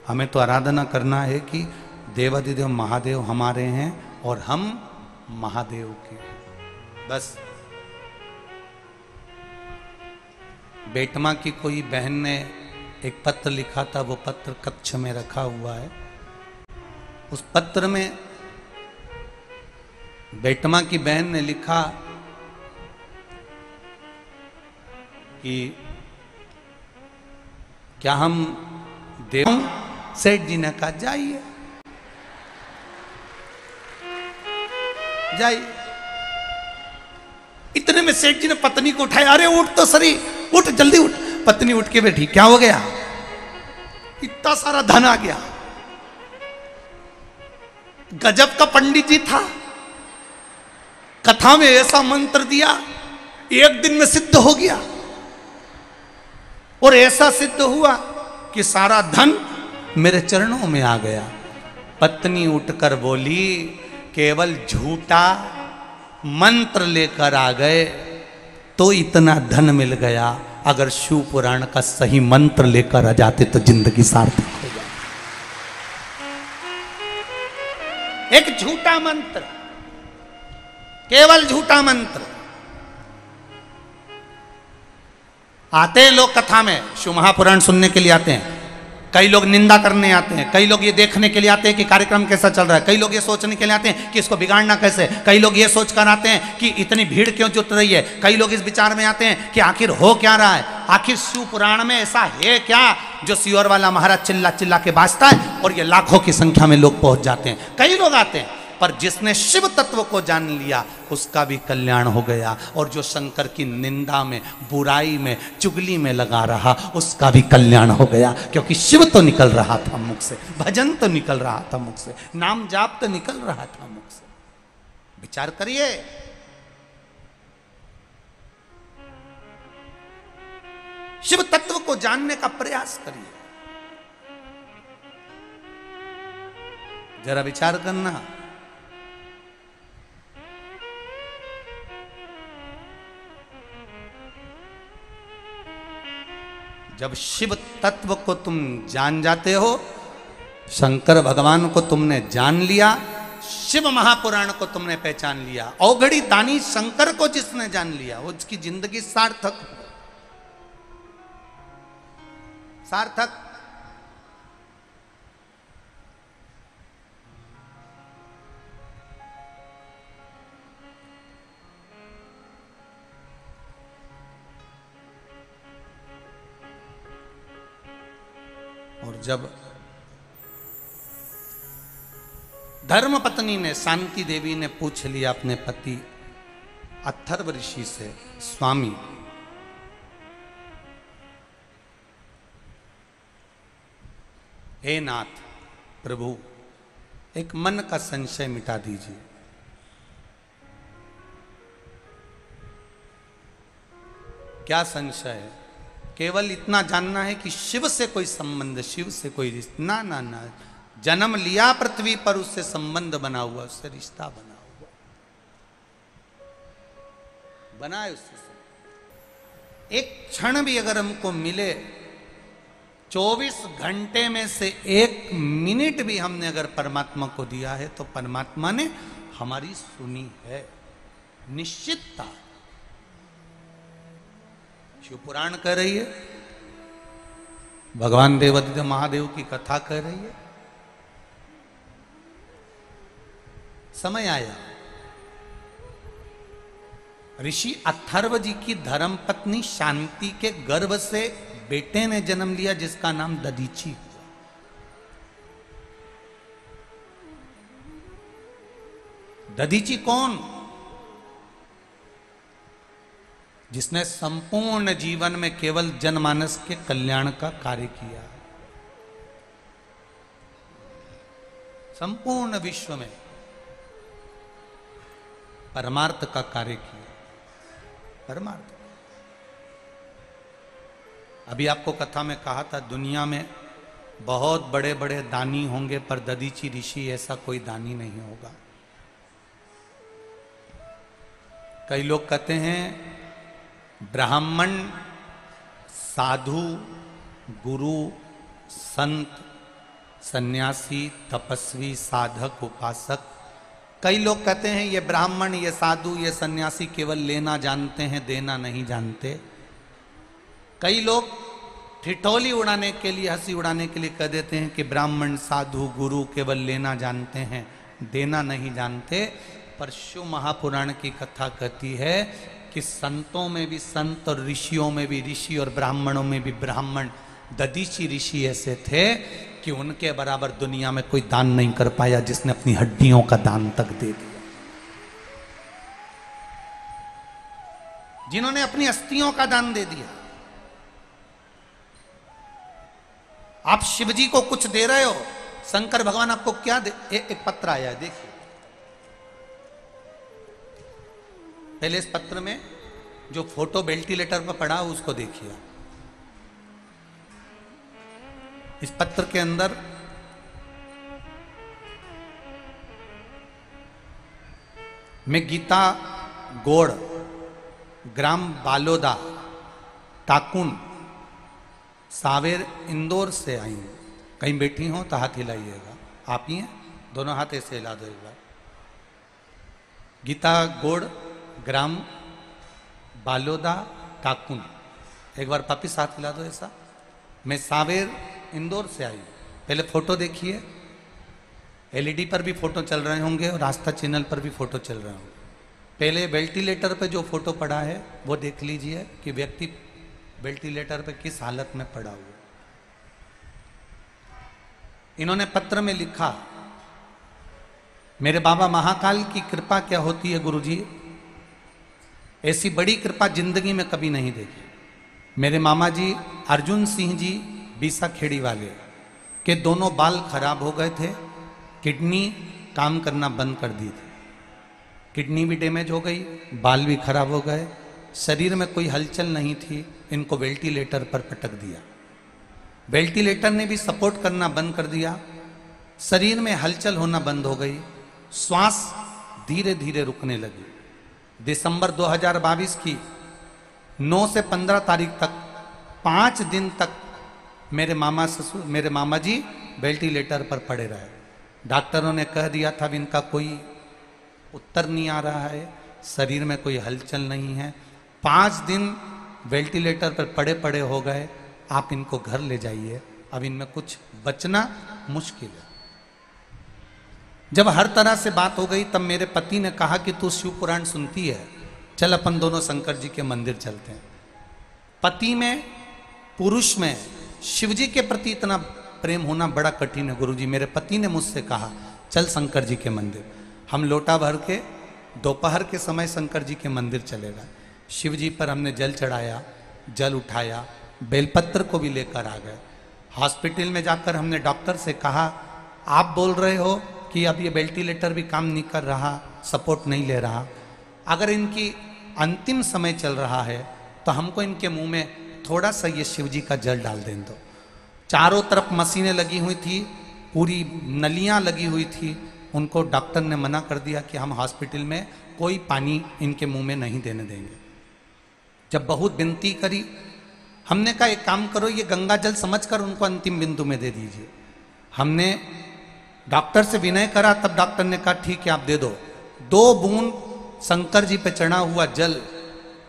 हमें तो आराधना करना है कि देवाधिदेव महादेव हमारे हैं और हम महादेव के, बस। बेटमा की कोई बहन ने एक पत्र लिखा था, वो पत्र कक्ष में रखा हुआ है। उस पत्र में बेटमा की बहन ने लिखा कि क्या हम देव? सेठ जी ने कहा जाइए। इतने में सेठ जी ने पत्नी को उठाया, अरे उठ तो सरी, उठ जल्दी उठ। पत्नी उठ के बैठी, क्या हो गया? इतना सारा धन आ गया। गजब का पंडित जी था, कथा में ऐसा मंत्र दिया, एक दिन में सिद्ध हो गया। और ऐसा सिद्ध हुआ कि सारा धन मेरे चरणों में आ गया। पत्नी उठकर बोली, केवल झूठा मंत्र लेकर आ गए तो इतना धन मिल गया, अगर शिव पुराण का सही मंत्र लेकर आ जाते तो जिंदगी सार्थक हो जाती। एक झूठा मंत्र, केवल झूठा मंत्र। आते हैं लोग कथा में, शिव महापुराण सुनने के लिए आते हैं, कई लोग निंदा करने आते हैं, कई लोग ये देखने के लिए आते हैं कि कार्यक्रम कैसा चल रहा है, कई लोग ये सोचने के लिए आते हैं कि इसको बिगाड़ना कैसे, कई लोग ये सोचकर आते हैं कि इतनी भीड़ क्यों जुट रही है, कई लोग इस विचार में आते हैं कि आखिर हो क्या रहा है, आखिर शिव पुराण में ऐसा है क्या जो सियोर वाला महाराज चिल्ला चिल्ला के बाजता है और ये लाखों की संख्या में लोग पहुंच जाते हैं। कई लोग आते हैं, पर जिसने शिव तत्व को जान लिया उसका भी कल्याण हो गया, और जो शंकर की निंदा में, बुराई में, चुगली में लगा रहा उसका भी कल्याण हो गया, क्योंकि शिव तो निकल रहा था मुख से, भजन तो निकल रहा था मुख से, नाम जाप तो निकल रहा था मुख से। विचार करिए, शिव तत्व को जानने का प्रयास करिए, जरा विचार करना। जब शिव तत्व को तुम जान जाते हो, शंकर भगवान को तुमने जान लिया, शिव महापुराण को तुमने पहचान लिया, औघड़ी दानी शंकर को जिसने जान लिया उसकी जिंदगी सार्थक। सार्थक। और जब धर्म पत्नी ने, शांति देवी ने पूछ लिया अपने पति अथर्व ऋषि से, स्वामी हे नाथ प्रभु, एक मन का संशय मिटा दीजिए। क्या संशय है? केवल इतना जानना है कि शिव से कोई संबंध, शिव से कोई रिश्ता, ना ना ना, जन्म लिया पृथ्वी पर उससे संबंध बना हुआ, उससे रिश्ता बना हुआ, बनाए उससे संबंध। एक क्षण भी अगर हमको मिले, 24 घंटे में से 1 मिनट भी हमने अगर परमात्मा को दिया है तो परमात्मा ने हमारी सुनी है, निश्चितता। शिव पुराण कह रही है, भगवान देवादिदेव महादेव की कथा कह रही है। समय आया, ऋषि अथर्व जी की धर्मपत्नी शांति के गर्भ से बेटे ने जन्म लिया जिसका नाम दधीची हुआ। दधीची कौन? जिसने संपूर्ण जीवन में केवल जनमानस के कल्याण का कार्य किया, संपूर्ण विश्व में परमार्थ का कार्य किया, परमार्थ। अभी आपको कथा में कहा था, दुनिया में बहुत बड़े बड़े दानी होंगे पर दधीची ऋषि ऐसा कोई दानी नहीं होगा। कई लोग कहते हैं ब्राह्मण, साधु, गुरु, संत, सन्यासी, तपस्वी, साधक, उपासक, कई लोग कहते हैं ये ब्राह्मण, ये साधु, ये सन्यासी केवल लेना जानते हैं, देना नहीं जानते। कई लोग ठिठोली उड़ाने के लिए, हंसी उड़ाने के लिए कह देते हैं कि ब्राह्मण, साधु, गुरु केवल लेना जानते हैं, देना नहीं जानते। पर शिव महापुराण की कथा कहती है कि संतों में भी संत और ऋषियों में भी ऋषि और ब्राह्मणों में भी ब्राह्मण, दधीची ऋषि ऐसे थे कि उनके बराबर दुनिया में कोई दान नहीं कर पाया जिसने अपनी हड्डियों का दान तक दे दिया, जिन्होंने अपनी अस्थियों का दान दे दिया। आप शिवजी को कुछ दे रहे हो, शंकर भगवान आपको क्या दे? एक पत्र आया है, देखिए। पहले इस पत्र में जो फोटो वेंटिलेटर पर पड़ा हो उसको देखिए। इस पत्र के अंदर मैं गीता गोड़, ग्राम बालोदा, टाकुन, सावेर इंदौर से आई हूँ। कहीं बैठी हो तो हाथ हिलाइएगा। आप ही हैं? दोनों हाथ ऐसे हिला दो एक बार। गीता गोड़, ग्राम बालोदा, टाकुन। एक बार वापिस हाथ हिला दो ऐसा। मैं सावेर इंदौर से आई हूँ। पहले फोटो देखिए, एलईडी पर भी फोटो चल रहे होंगे और आस्था चैनल पर भी फोटो चल रहे होंगे। पहले वेंटिलेटर पे जो फोटो पड़ा है वो देख लीजिए कि व्यक्ति वेंटिलेटर पे किस हालत में पड़ा हुआ। इन्होंने पत्र में लिखा, मेरे बाबा महाकाल की कृपा क्या होती है गुरुजी, ऐसी बड़ी कृपा जिंदगी में कभी नहीं देखी। मेरे मामा जी अर्जुन सिंह जी बीसा खेड़ी वाले के दोनों बाल खराब हो गए थे, किडनी काम करना बंद कर दी थी, किडनी भी डैमेज हो गई, बाल भी खराब हो गए, शरीर में कोई हलचल नहीं थी। इनको वेंटिलेटर पर पटक दिया। वेंटिलेटर ने भी सपोर्ट करना बंद कर दिया, शरीर में हलचल होना बंद हो गई, श्वास धीरे धीरे रुकने लगी। दिसंबर 2022 की 9 से 15 तारीख तक 5 दिन तक मेरे मामा जी वेंटिलेटर पर पड़े रहे। डॉक्टरों ने कह दिया था इनका कोई उत्तर नहीं आ रहा है, शरीर में कोई हलचल नहीं है। 5 दिन वेंटिलेटर पर पड़े पड़े हो गए। आप इनको घर ले जाइए, अब इनमें कुछ बचना मुश्किल है। जब हर तरह से बात हो गई तब मेरे पति ने कहा कि तू शिव पुराण सुनती है, चल अपन दोनों शंकर जी के मंदिर चलते हैं। पति में, पुरुष में शिव जी के प्रति इतना प्रेम होना बड़ा कठिन है गुरुजी। मेरे पति ने मुझसे कहा चल शंकर जी के मंदिर। हम लोटा भर के दोपहर के समय शंकर जी के मंदिर चले गए। शिव जी पर हमने जल चढ़ाया, जल उठाया, बेलपत्र को भी लेकर आ गए। हॉस्पिटल में जाकर हमने डॉक्टर से कहा आप बोल रहे हो कि अब ये वेंटिलेटर भी काम नहीं कर रहा, सपोर्ट नहीं ले रहा, अगर इनकी अंतिम समय चल रहा है तो हमको इनके मुंह में थोड़ा सा ये शिव जी का जल डाल दें दो। चारों तरफ मशीनें लगी हुई थी, पूरी नलियां लगी हुई थी। उनको डॉक्टर ने मना कर दिया कि हम हॉस्पिटल में कोई पानी इनके मुंह में नहीं देने देंगे। जब बहुत विनती करी, हमने कहा एक काम करो, ये गंगा जल समझकर उनको अंतिम बिंदु में दे दीजिए। हमने डॉक्टर से विनय करा, तब डॉक्टर ने कहा ठीक है आप दे दो। 2 बूंद शंकर जी पे चढ़ा हुआ जल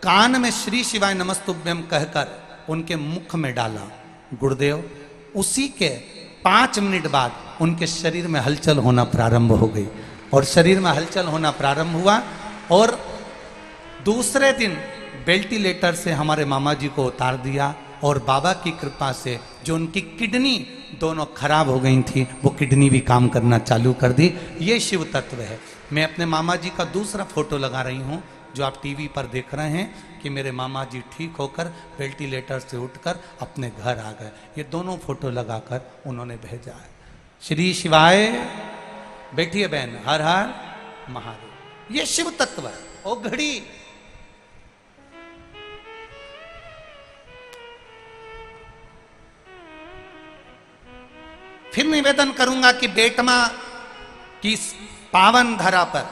कान में श्री शिवाय नमस्तुभ्यम कहकर उनके मुख में डाला। गुरुदेव, उसी के 5 मिनट बाद उनके शरीर में हलचल होना प्रारंभ हो गई और शरीर में हलचल होना प्रारंभ हुआ और दूसरे दिन वेंटिलेटर से हमारे मामा जी को उतार दिया और बाबा की कृपा से जो उनकी किडनी दोनों खराब हो गई थी वो किडनी भी काम करना चालू कर दी। ये शिव तत्व है। मैं अपने मामा जी का दूसरा फोटो लगा रही हूँ जो आप टीवी पर देख रहे हैं कि मेरे मामा जी ठीक होकर वेंटिलेटर से उठकर अपने घर आ गए। ये दोनों फोटो लगाकर उन्होंने भेजा है। श्री शिवाय। बैठिए बहन। हर हर महादेव। ये शिव तत्व है। ओ घड़ी फिर निवेदन करूंगा कि बेटमा की पावन धरा पर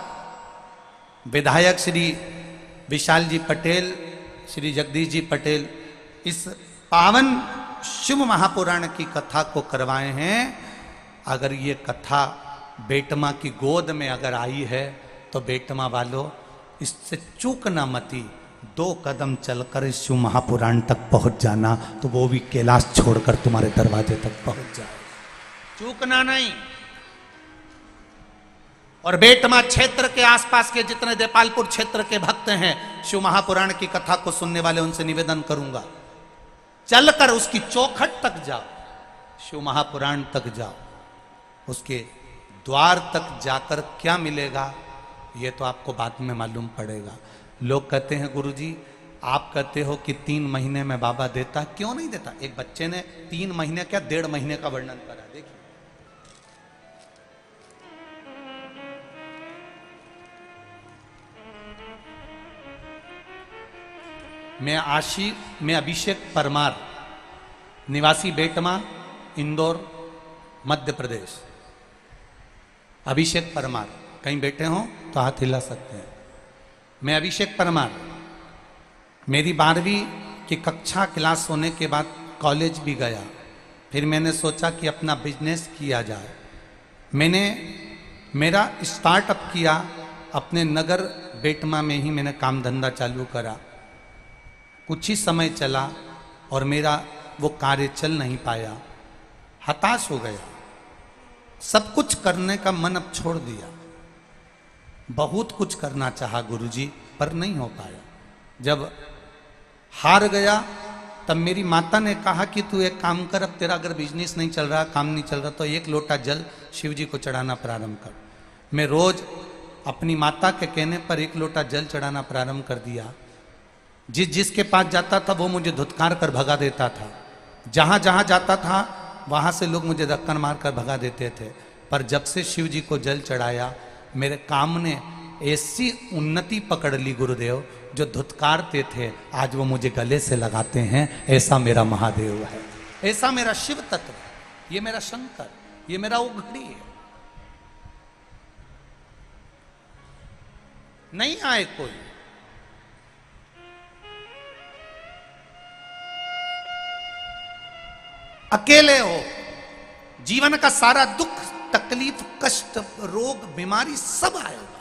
विधायक श्री विशाल जी पटेल, श्री जगदीश जी पटेल इस पावन शिव महापुराण की कथा को करवाए हैं। अगर ये कथा बेटमा की गोद में अगर आई है तो बेटमा वालों इससे चूकना मती। 2 कदम चलकर इस शिव महापुराण तक पहुंच जाना तो वो भी कैलाश छोड़कर तुम्हारे दरवाजे तक पहुंच जाए। चूकना नहीं। और बेटमा क्षेत्र के आसपास के जितने देपालपुर क्षेत्र के भक्त हैं, शिव महापुराण की कथा को सुनने वाले, उनसे निवेदन करूंगा चलकर उसकी चौखट तक जाओ, शिव महापुराण तक जाओ। उसके द्वार तक जाकर क्या मिलेगा ये तो आपको बाद में मालूम पड़ेगा। लोग कहते हैं गुरुजी आप कहते हो कि 3 महीने में बाबा देता, क्यों नहीं देता? एक बच्चे ने 3 महीने क्या 1.5 महीने का वर्णन करा। देखिए मैं अभिषेक परमार, निवासी बेटमा, इंदौर, मध्य प्रदेश। अभिषेक परमार, कहीं बैठे हो तो हाथ हिला सकते हैं। मैं अभिषेक परमार, मेरी 12वीं कि कक्षा क्लास होने के बाद कॉलेज भी गया। फिर मैंने सोचा कि अपना बिजनेस किया जाए। मैंने मेरा स्टार्टअप किया अपने नगर बेटमा में ही। मैंने काम धंधा चालू करा, कुछ ही समय चला और मेरा वो कार्य चल नहीं पाया। हताश हो गया, सब कुछ करने का मन अब छोड़ दिया। बहुत कुछ करना चाहा गुरुजी, पर नहीं हो पाया। जब हार गया तब मेरी माता ने कहा कि तू एक काम कर, अब तेरा अगर बिजनेस नहीं चल रहा, काम नहीं चल रहा, तो एक लोटा जल शिव जी को चढ़ाना प्रारंभ कर। मैं रोज अपनी माता के कहने पर एक लोटा जल चढ़ाना प्रारंभ कर दिया। जिसके पास जाता था वो मुझे धुतकार कर भगा देता था। जहां जहां जाता था वहां से लोग मुझे धक्कन मार कर भगा देते थे। पर जब से शिव जी को जल चढ़ाया, मेरे काम ने ऐसी उन्नति पकड़ ली गुरुदेव, जो धुतकारते थे आज वो मुझे गले से लगाते हैं। ऐसा मेरा महादेव है, ऐसा मेरा शिव तत्व है, ये मेरा शंकर, ये मेरा उघड़ी है। नहीं आए कोई, अकेले हो, जीवन का सारा दुख तकलीफ कष्ट रोग बीमारी सब आएगा।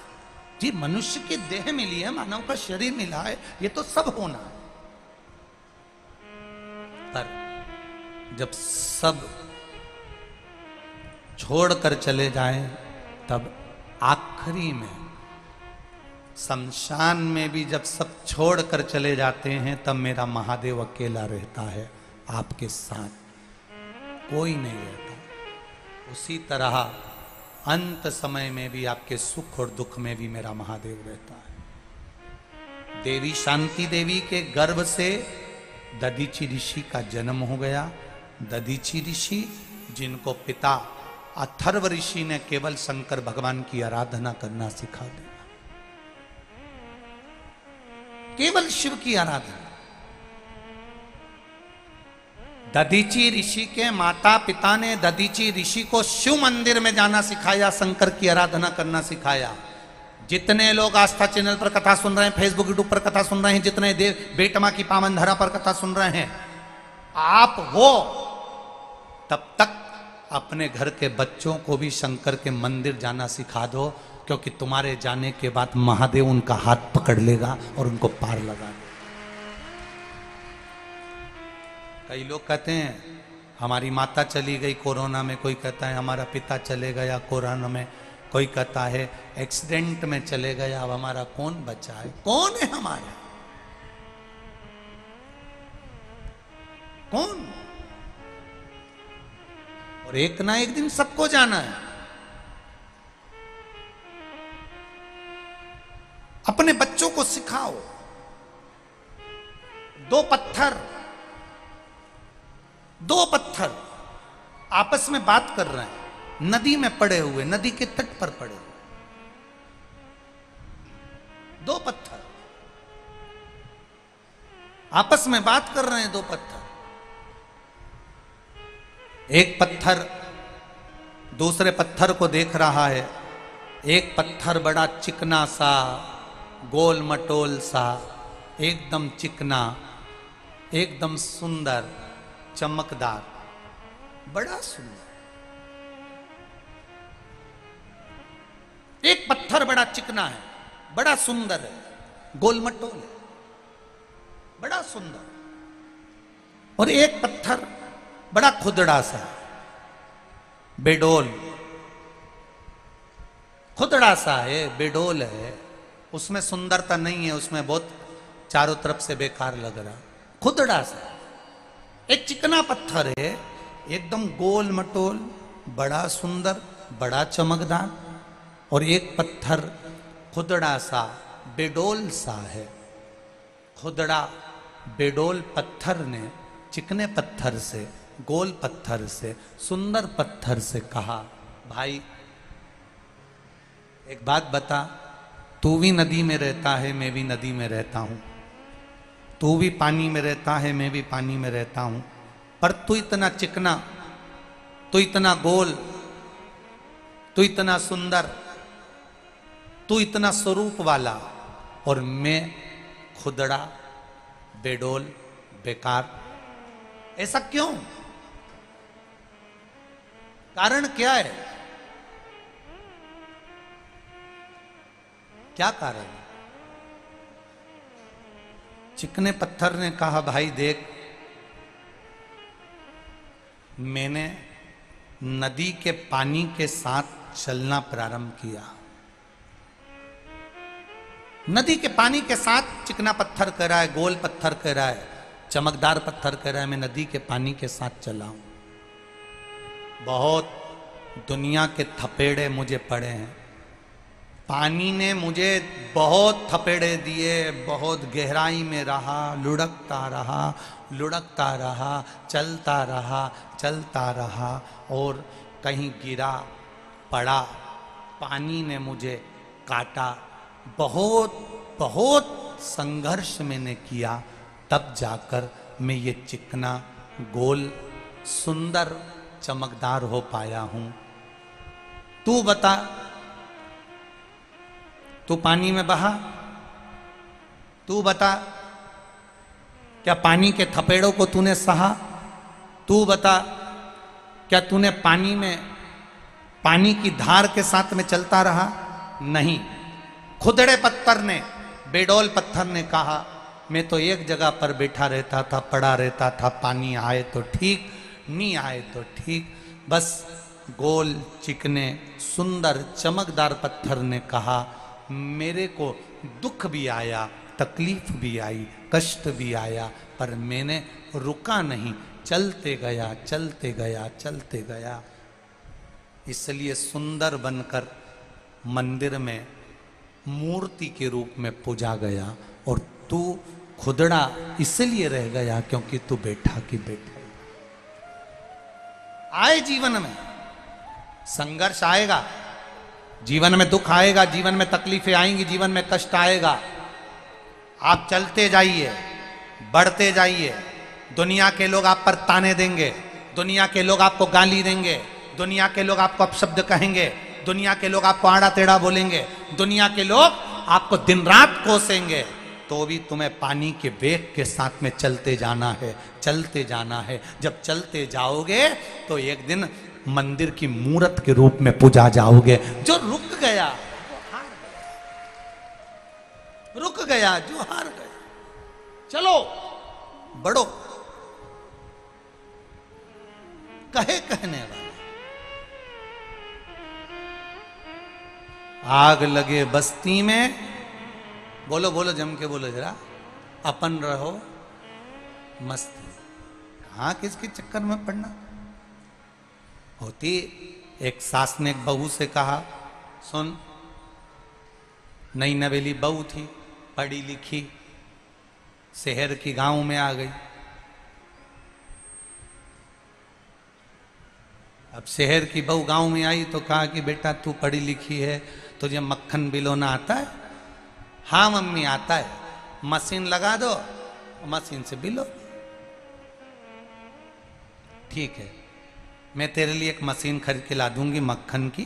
जी मनुष्य के देह मिली है, मानव का शरीर मिला है, ये तो सब होना है। पर जब सब छोड़कर चले जाएं, तब आखिरी में शमशान में भी जब सब छोड़कर चले जाते हैं, तब मेरा महादेव अकेला रहता है आपके साथ, कोई नहीं रहता। उसी तरह अंत समय में भी आपके सुख और दुख में भी मेरा महादेव रहता है। देवी शांति देवी के गर्भ से दधीची ऋषि का जन्म हो गया। दधीची ऋषि जिनको पिता अथर्व ऋषि ने केवल शंकर भगवान की आराधना करना सिखा दिया, केवल शिव की आराधना। दधीची ऋषि के माता पिता ने दधीची ऋषि को शिव मंदिर में जाना सिखाया, शंकर की आराधना करना सिखाया। जितने लोग आस्था चैनल पर कथा सुन रहे हैं, फेसबुक यूट्यूब पर कथा सुन रहे हैं, जितने देव बेटमा की पावन धरा पर कथा सुन रहे हैं, आप हो तब तक अपने घर के बच्चों को भी शंकर के मंदिर जाना सिखा दो, क्योंकि तुम्हारे जाने के बाद महादेव उनका हाथ पकड़ लेगा और उनको पार लगा देगा। कई लोग कहते हैं हमारी माता चली गई कोरोना में, कोई कहता है हमारा पिता चले गया कोरोना में, कोई कहता है एक्सीडेंट में चले गया, अब हमारा कौन बचा है? कौन है हमारा? कौन? और एक ना एक दिन सबको जाना है। अपने बच्चों को सिखाओ, दो पत्थर आपस में बात कर रहे हैं, नदी में पड़े हुए, नदी के तट पर पड़े हुए दो पत्थर आपस में बात कर रहे हैं। दो पत्थर, एक पत्थर दूसरे पत्थर को देख रहा है। एक पत्थर बड़ा चिकना सा, गोल मटोल सा, एकदम चिकना, एकदम सुंदर, चमकदार, बड़ा सुंदर। एक पत्थर बड़ा चिकना है, बड़ा सुंदर है, गोल मटोल है, बड़ा सुंदर। और एक पत्थर बड़ा खुदड़ा सा, बेडोल, खुदड़ा सा है, बेडोल है, उसमें सुंदरता नहीं है, उसमें बहुत चारों तरफ से बेकार लग रहा, खुदड़ा सा। एक चिकना पत्थर है, एकदम गोल मटोल, बड़ा सुंदर, बड़ा चमकदार। और एक पत्थर खुदड़ा सा, बेडोल सा है। खुदड़ा बेडोल पत्थर ने चिकने पत्थर से, गोल पत्थर से, सुंदर पत्थर से कहा, भाई एक बात बता, तू भी नदी में रहता है, मैं भी नदी में रहता हूं, तू भी पानी में रहता है, मैं भी पानी में रहता हूं, पर तू इतना चिकना, तू इतना गोल, तू इतना सुंदर, तू इतना स्वरूप वाला, और मैं खुदड़ा, बेडोल, बेकार। ऐसा क्यों? कारण क्या है? क्या कारण है? चिकने पत्थर ने कहा, भाई देख, मैंने नदी के पानी के साथ चलना प्रारंभ किया। नदी के पानी के साथ चिकना पत्थर कह रहा है, गोल पत्थर कह रहा है, चमकदार पत्थर कह रहा है, मैं नदी के पानी के साथ चला हूं। बहुत दुनिया के थपेड़े मुझे पड़े हैं, पानी ने मुझे बहुत थपेड़े दिए, बहुत गहराई में रहा, लुढ़कता रहा, लुढ़कता रहा, चलता रहा, चलता रहा, और कहीं गिरा, पड़ा, पानी ने मुझे काटा, बहुत बहुत संघर्ष मैंने किया, तब जाकर मैं ये चिकना, गोल, सुंदर, चमकदार हो पाया हूं। तू बता, तू पानी में बहा? तू बता, क्या पानी के थपेड़ों को तूने सहा? तू बता, क्या तूने पानी में, पानी की धार के साथ में चलता रहा? नहीं। खुदड़े पत्थर ने, बेडौल पत्थर ने कहा, मैं तो एक जगह पर बैठा रहता था, पड़ा रहता था, पानी आए तो ठीक, नहीं आए तो ठीक। बस गोल, चिकने, सुंदर, चमकदार पत्थर ने कहा, मेरे को दुख भी आया, तकलीफ भी आई, कष्ट भी आया, पर मैंने रुका नहीं, चलते गया, चलते गया, चलते गया। इसलिए सुंदर बनकर मंदिर में मूर्ति के रूप में पूजा गया, और तू खुदड़ा इसलिए रह गया क्योंकि तू बैठा की बैठा। आए जीवन में संघर्ष आएगा, जीवन में दुख आएगा, जीवन में तकलीफें आएंगी, जीवन में कष्ट आएगा। आप चलते जाइए, बढ़ते जाइए। दुनिया के लोग आप पर ताने देंगे, दुनिया के लोग आपको गाली देंगे, दुनिया के लोग आपको अपशब्द कहेंगे, दुनिया के लोग आपको आड़ा टेढ़ा बोलेंगे, दुनिया के लोग आपको दिन रात कोसेंगे, तो भी तुम्हें पानी के वेग के साथ में चलते जाना है, चलते जाना है। जब चलते जाओगे तो एक दिन मंदिर की मूर्त के रूप में पूजा जाओगे। जो रुक गया वो हार गया, रुक गया जो हार गया। चलो बढ़ो, कहे कहने वाले। आग लगे बस्ती में, बोलो बोलो जम के बोलो जरा, अपन रहो मस्ती। कहां किसके चक्कर में पड़ना होती। एक सास ने एक बहू से कहा, सुन, नई नवेली बहू थी, पढ़ी लिखी, शहर की गांव में आ गई। अब शहर की बहू गांव में आई तो कहा कि बेटा तू पढ़ी लिखी है, तुझे मक्खन बिलोना आता है? हाँ मम्मी आता है। मशीन लगा दो, मशीन से बिलो। ठीक है, मैं तेरे लिए एक मशीन खरीद के ला दूंगी मक्खन की,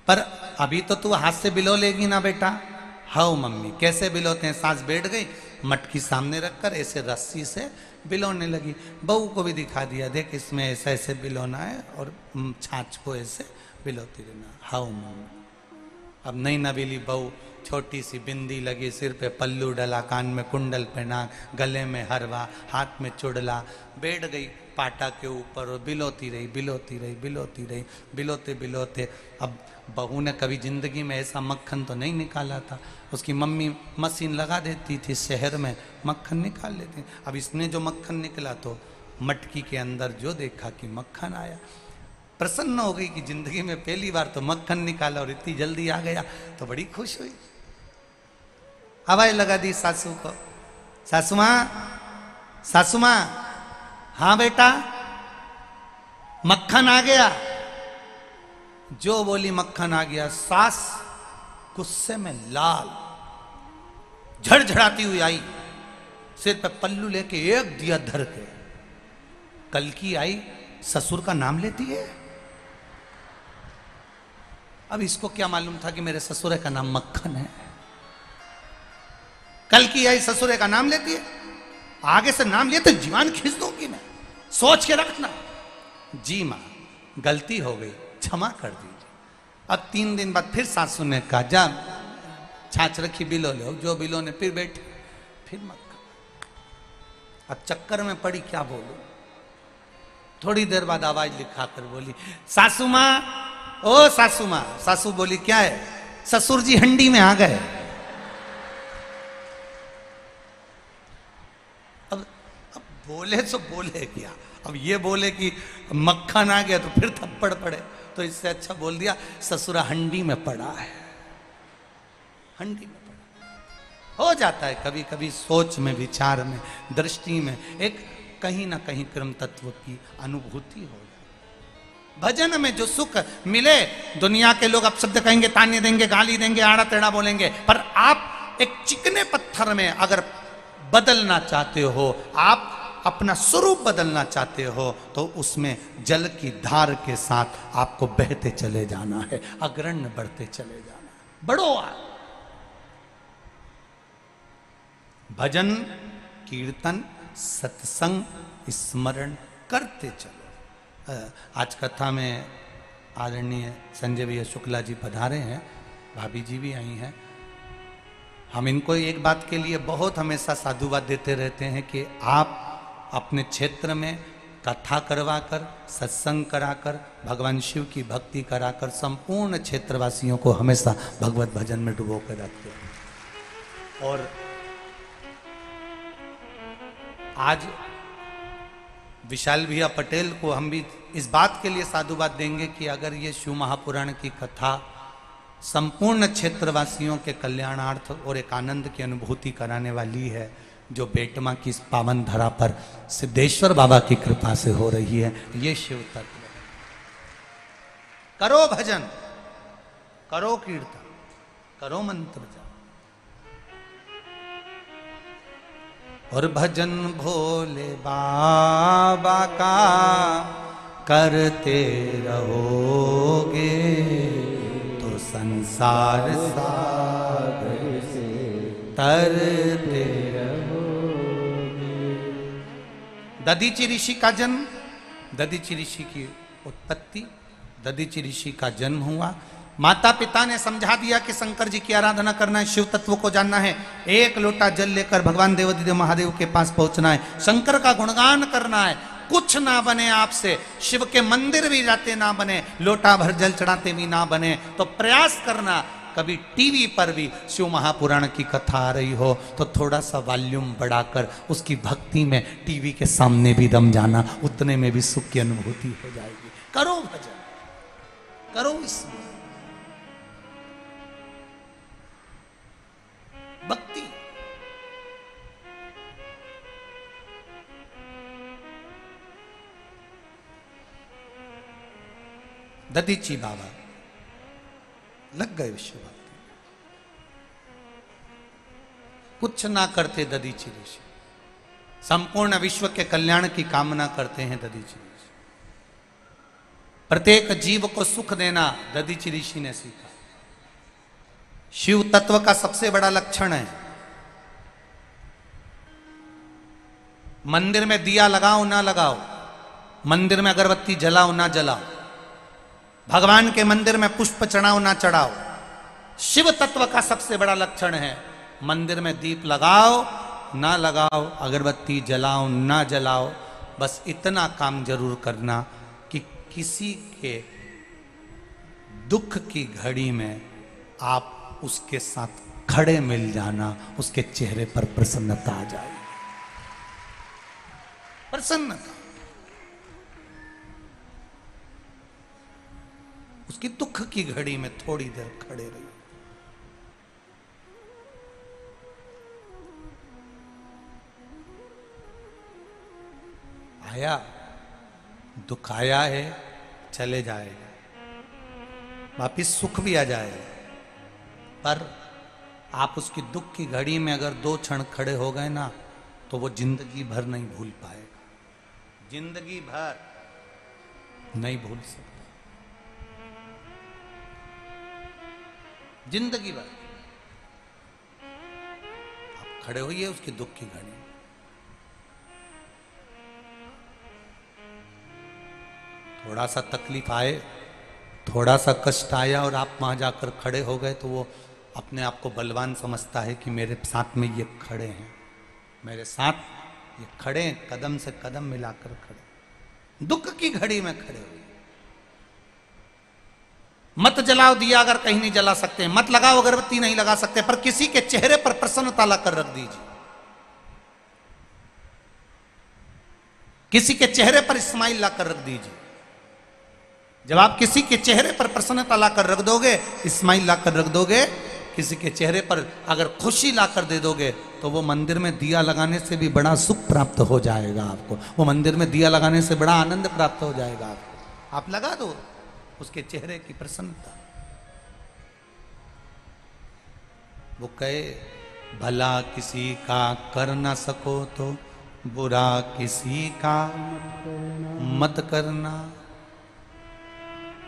पर अभी तो तू हाथ से बिलो लेगी ना बेटा? हाँ मम्मी। कैसे बिलोते हैं? सास बैठ गई, मटकी सामने रखकर ऐसे रस्सी से बिलोने लगी। बहू को भी दिखा दिया, देख इसमें ऐसे ऐसे बिलोना है और छाछ को ऐसे बिलोती रहना। हाँ मम्मी। अब नई नवेली बहू, छोटी सी बिंदी लगी, सिर पे पल्लू डला, कान में कुंडल पहना, गले में हरवा, हाथ में चुड़ला, बैठ गई पाटा के ऊपर और बिलोती रही, बिलोती रही, बिलोती रही, बिलोते बिलोते। अब बहू ने कभी जिंदगी में ऐसा मक्खन तो नहीं निकाला था। उसकी मम्मी मशीन लगा देती थी, शहर में मक्खन निकाल लेती। अब इसने जो मक्खन निकला तो मटकी के अंदर जो देखा कि मक्खन आया, प्रसन्न हो गई कि जिंदगी में पहली बार तो मक्खन निकाला और इतनी जल्दी आ गया, तो बड़ी खुश हुई। हवाई लगा दी सासू को, सासू माँ, सासू माँ। हाँ बेटा, मक्खन आ गया। जो बोली मक्खन आ गया, सास गुस्से में लाल, झड़झड़ाती हुई आई, सिर पे पल्लू लेके एक दिया धर के। कल की आई, ससुर का नाम लेती है। अब इसको क्या मालूम था कि मेरे ससुर का नाम मक्खन है। कल की आई, ससुर का नाम लेती है। आगे से नाम लिए तो जीवान खींच दूंगी मैं, सोच के रखना। जी माँ, गलती हो गई, क्षमा कर दीजिए। अब 3 दिन बाद फिर सासू ने कहा, जा छाछ रखी बिलो लो, जो बिलो ने फिर बैठी, फिर मत खा। अब चक्कर में पड़ी, क्या बोलूं। थोड़ी देर बाद आवाज लिखा कर बोली, सासू माँ, ओ सासू माँ। सासू बोली, क्या है? ससुर जी हंडी में आ गए। अब बोले तो बोले क्या, अब ये बोले कि मक्खन आ गया तो फिर थप्पड़ पड़े, तो इससे अच्छा बोल दिया ससुरा हंडी में पड़ा है। हंडी में पड़ा हो जाता है कभी कभी, सोच में, विचार में, दृष्टि में एक कहीं ना कहीं क्रम तत्व की अनुभूति हो जाए। भजन में जो सुख मिले, दुनिया के लोग अब शब्द कहेंगे, ताने देंगे, गाली देंगे, आड़ा टेढ़ा बोलेंगे, पर आप एक चिकने पत्थर में अगर बदलना चाहते हो, आप अपना स्वरूप बदलना चाहते हो, तो उसमें जल की धार के साथ आपको बहते चले जाना है, अग्रण्य बढ़ते चले जाना है। बढ़ो आप, भजन कीर्तन सत्संग स्मरण करते चलो। आज कथा में आदरणीय संजय भैया शुक्ला जी पधारे हैं, भाभी जी भी आई हैं। हम इनको एक बात के लिए बहुत हमेशा साधुवाद देते रहते हैं कि आप अपने क्षेत्र में कथा करवाकर, सत्संग कराकर, भगवान शिव की भक्ति कराकर संपूर्ण क्षेत्रवासियों को हमेशा भगवत भजन में डुबो कर रखते हैं। और आज विशाल भैया पटेल को हम भी इस बात के लिए साधुवाद देंगे कि अगर ये शिव महापुराण की कथा संपूर्ण क्षेत्रवासियों के कल्याणार्थ और एक आनंद की अनुभूति कराने वाली है, जो बेटमा की इस पावन धरा पर सिद्धेश्वर बाबा की कृपा से हो रही है, ये शिव तत्व है। करो भजन, करो कीर्तन, करो मंत्र जाप, और भजन भोले बाबा का करते रहोगे तो संसार सागर से तरते रहोगे। दधीचि ऋषि का जन्म, दधीचि ऋषि की उत्पत्ति, दधीचि ऋषि का जन्म हुआ। माता पिता ने समझा दिया कि शंकर जी की आराधना करना है, शिव तत्व को जानना है, एक लोटा जल लेकर भगवान देवादिदेव महादेव के पास पहुंचना है, शंकर का गुणगान करना है। कुछ ना बने आपसे, शिव के मंदिर भी जाते ना बने, लोटा भर जल चढ़ाते भी ना बने, तो प्रयास करना कभी टीवी पर भी शिव महापुराण की कथा आ रही हो तो थोड़ा सा वॉल्यूम बढ़ाकर उसकी भक्ति में टीवी के सामने भी दम जाना, उतने में भी सुख की अनुभूति हो जाएगी। करो भजन, करो इसमें भक्ति। दधीचि बाबा लग गए विश्व भक्ति, कुछ ना करते दधीचि ऋषि, संपूर्ण विश्व के कल्याण की कामना करते हैं दधीचि ऋषि। प्रत्येक जीव को सुख देना दधीचि ऋषि ने सीखा। शिव तत्व का सबसे बड़ा लक्षण है, मंदिर में दिया लगाओ ना लगाओ, मंदिर में अगरबत्ती जलाओ ना जलाओ, भगवान के मंदिर में पुष्प चढ़ाओ ना चढ़ाओ। शिव तत्व का सबसे बड़ा लक्षण है, मंदिर में दीप लगाओ ना लगाओ, अगरबत्ती जलाओ ना जलाओ, बस इतना काम जरूर करना कि किसी के दुख की घड़ी में आप उसके साथ खड़े मिल जाना, उसके चेहरे पर प्रसन्नता आ जाए, प्रसन्नता। उसकी दुख की घड़ी में थोड़ी देर खड़े रहिए। आया, दुख आया है, चले जाएगा, वापिस सुख भी आ जाएगा, पर आप उसकी दुख की घड़ी में अगर 2 क्षण खड़े हो गए ना, तो वो जिंदगी भर नहीं भूल पाएगा, जिंदगी भर नहीं भूल सकता, जिंदगी भर। आप खड़े होइए उसकी दुख की घड़ी, थोड़ा सा तकलीफ आए, थोड़ा सा कष्ट आया और आप वहां जाकर खड़े हो गए तो वो अपने आप को बलवान समझता है कि मेरे साथ में ये खड़े हैं, मेरे साथ ये खड़े हैं, कदम से कदम मिलाकर खड़े, दुख की घड़ी में खड़े हुए। मत जलाओ दिया अगर कहीं नहीं जला सकते, मत लगाओ अगरबत्ती नहीं लगा सकते, पर किसी के चेहरे पर प्रसन्नता लाकर रख दीजिए, किसी के चेहरे पर स्माइल लाकर रख दीजिए। जब आप किसी के चेहरे पर प्रसन्नता लाकर रख दोगे, स्माइल लाकर रख दोगे, किसी के चेहरे पर अगर खुशी लाकर दे दोगे, तो वो मंदिर में दिया लगाने से भी बड़ा सुख प्राप्त हो जाएगा आपको, वो मंदिर में दिया लगाने से बड़ा आनंद प्राप्त हो जाएगा आपको। आप लगा दो उसके चेहरे की प्रसन्नता। वो कहे भला किसी का कर ना सको तो बुरा किसी का मत करना,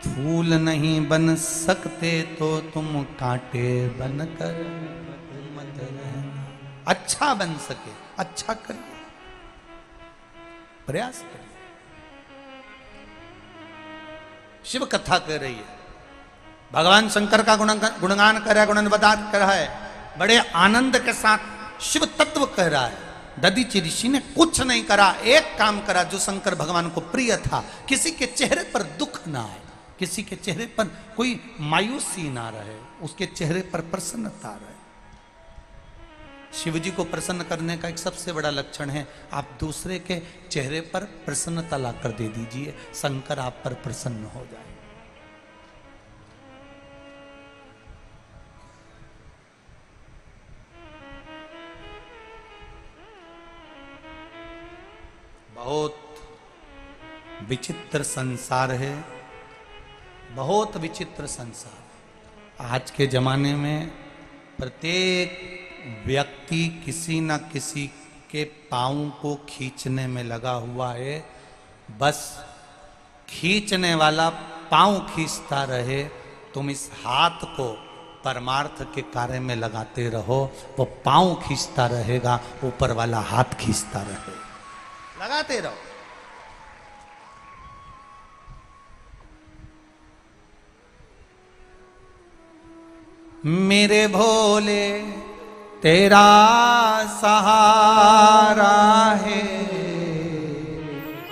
फूल नहीं बन सकते तो तुम कांटे बनकर मत रहना। अच्छा बन सके अच्छा करिए, प्रयास करिए। शिव कथा कह रही है, भगवान शंकर का गुणगान कर रहा है, गुणनवदान कर रहा है, बड़े आनंद के साथ शिव तत्व कह रहा है। दधीचि ऋषि ने कुछ नहीं करा, एक काम करा जो शंकर भगवान को प्रिय था, किसी के चेहरे पर दुख ना आए, किसी के चेहरे पर कोई मायूसी ना रहे, उसके चेहरे पर प्रसन्नता रहे। शिव जी को प्रसन्न करने का एक सबसे बड़ा लक्षण है, आप दूसरे के चेहरे पर प्रसन्नता लाकर दे दीजिए, शंकर आप पर प्रसन्न हो जाए। बहुत विचित्र संसार है, बहुत विचित्र संसार। आज के जमाने में प्रत्येक व्यक्ति किसी न किसी के पाँव को खींचने में लगा हुआ है, बस खींचने वाला पाँव खींचता रहे। तुम इस हाथ को परमार्थ के कार्य में लगाते रहो, वो पाँव खींचता रहेगा, ऊपर वाला हाथ खींचता रहेगा, लगाते रहो। मेरे भोले तेरा सहारा है,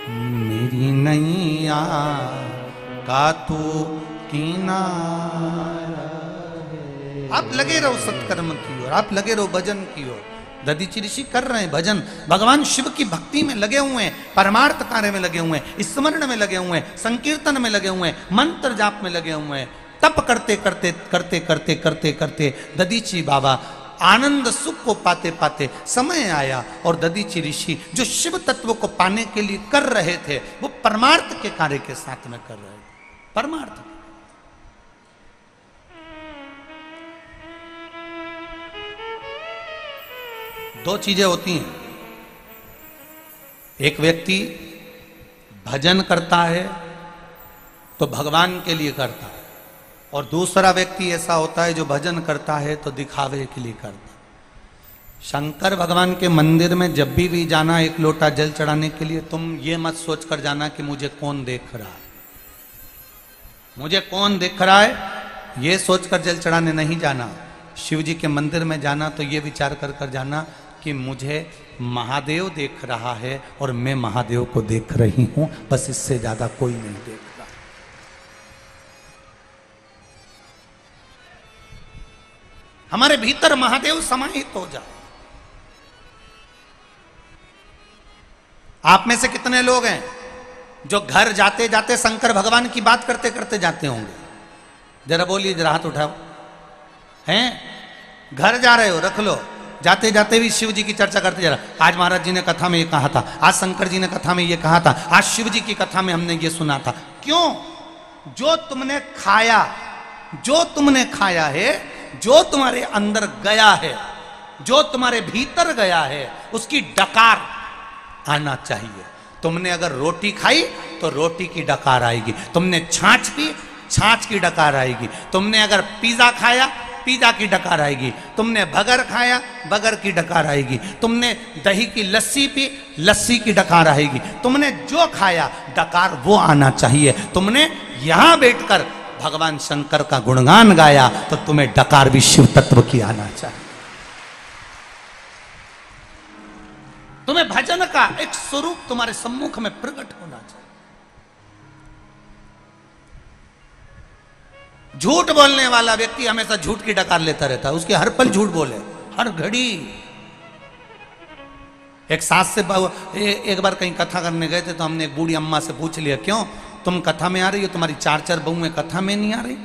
मेरी नैया का तू किनारा है। आप लगे रहो सत्कर्म की ओर, आप लगे रहो भजन की ओर। दधीचि ऋषि कर रहे हैं भजन, भगवान शिव की भक्ति में लगे हुए हैं, परमार्थ कार्य में लगे हुए हैं, स्मरण में लगे हुए हैं, संकीर्तन में लगे हुए हैं, मंत्र जाप में लगे हुए हैं। तप करते करते करते करते करते करते दधीचि बाबा आनंद सुख को पाते पाते समय आया और दधीचि ऋषि जो शिव तत्व को पाने के लिए कर रहे थे, वो परमार्थ के कार्य के साथ में कर रहे थे। परमार्थ दो चीजें होती हैं, एक व्यक्ति भजन करता है तो भगवान के लिए करता है, और दूसरा व्यक्ति ऐसा होता है जो भजन करता है तो दिखावे के लिए करता है। शंकर भगवान के मंदिर में जब भी जाना एक लोटा जल चढ़ाने के लिए, तुम ये मत सोच कर जाना कि मुझे कौन देख रहा है, मुझे कौन देख रहा है, ये सोचकर जल चढ़ाने नहीं जाना। शिव जी के मंदिर में जाना तो ये विचार कर कर जाना कि मुझे महादेव देख रहा है और मैं महादेव को देख रही हूं, बस इससे ज्यादा कोई नहीं देख रहा। हमारे भीतर महादेव समाहित हो जाए। आप में से कितने लोग हैं जो घर जाते जाते शंकर भगवान की बात करते करते जाते होंगे? जरा बोलिए, जरा हाथ उठाओ। हैं? घर जा रहे हो, रख लो, जाते जाते भी शिव जी की चर्चा करते जा रहा। आज महाराज जी ने कथा में ये कहा था, आज शंकर जी ने कथा में ये कहा था, आज शिव जी की कथा में हमने ये सुना था। क्यों? जो तुमने खाया, जो तुमने खाया है, जो तुम्हारे अंदर गया है, जो तुम्हारे भीतर गया है, उसकी डकार आना चाहिए। तुमने अगर रोटी खाई तो रोटी की डकार आएगी, तुमने छाछ पी, छाछ की डकार आएगी, तुमने अगर पिज्जा खाया, पिज्जा की डकार आएगी। तुमने बर्गर खाया, बर्गर की डकार आएगी। तुमने दही की लस्सी पी, लस्सी की डकार आएगी। तुमने जो खाया डकार वो आना चाहिए। तुमने यहां बैठकर भगवान शंकर का गुणगान गाया तो तुम्हें डकार भी शिव तत्व की आना चाहिए। तुम्हें भजन का एक स्वरूप तुम्हारे सम्मुख में प्रकट होना चाहिए। झूठ बोलने वाला व्यक्ति हमेशा झूठ की डकार लेता रहता है, उसके हर पल झूठ बोले, हर घड़ी। एक सास से एक बार कहीं कथा करने गए थे तो हमने एक बूढ़ी अम्मा से पूछ लिया, क्यों तुम कथा में आ रही हो, तुम्हारी 4-4 बहुएं कथा में नहीं आ रही?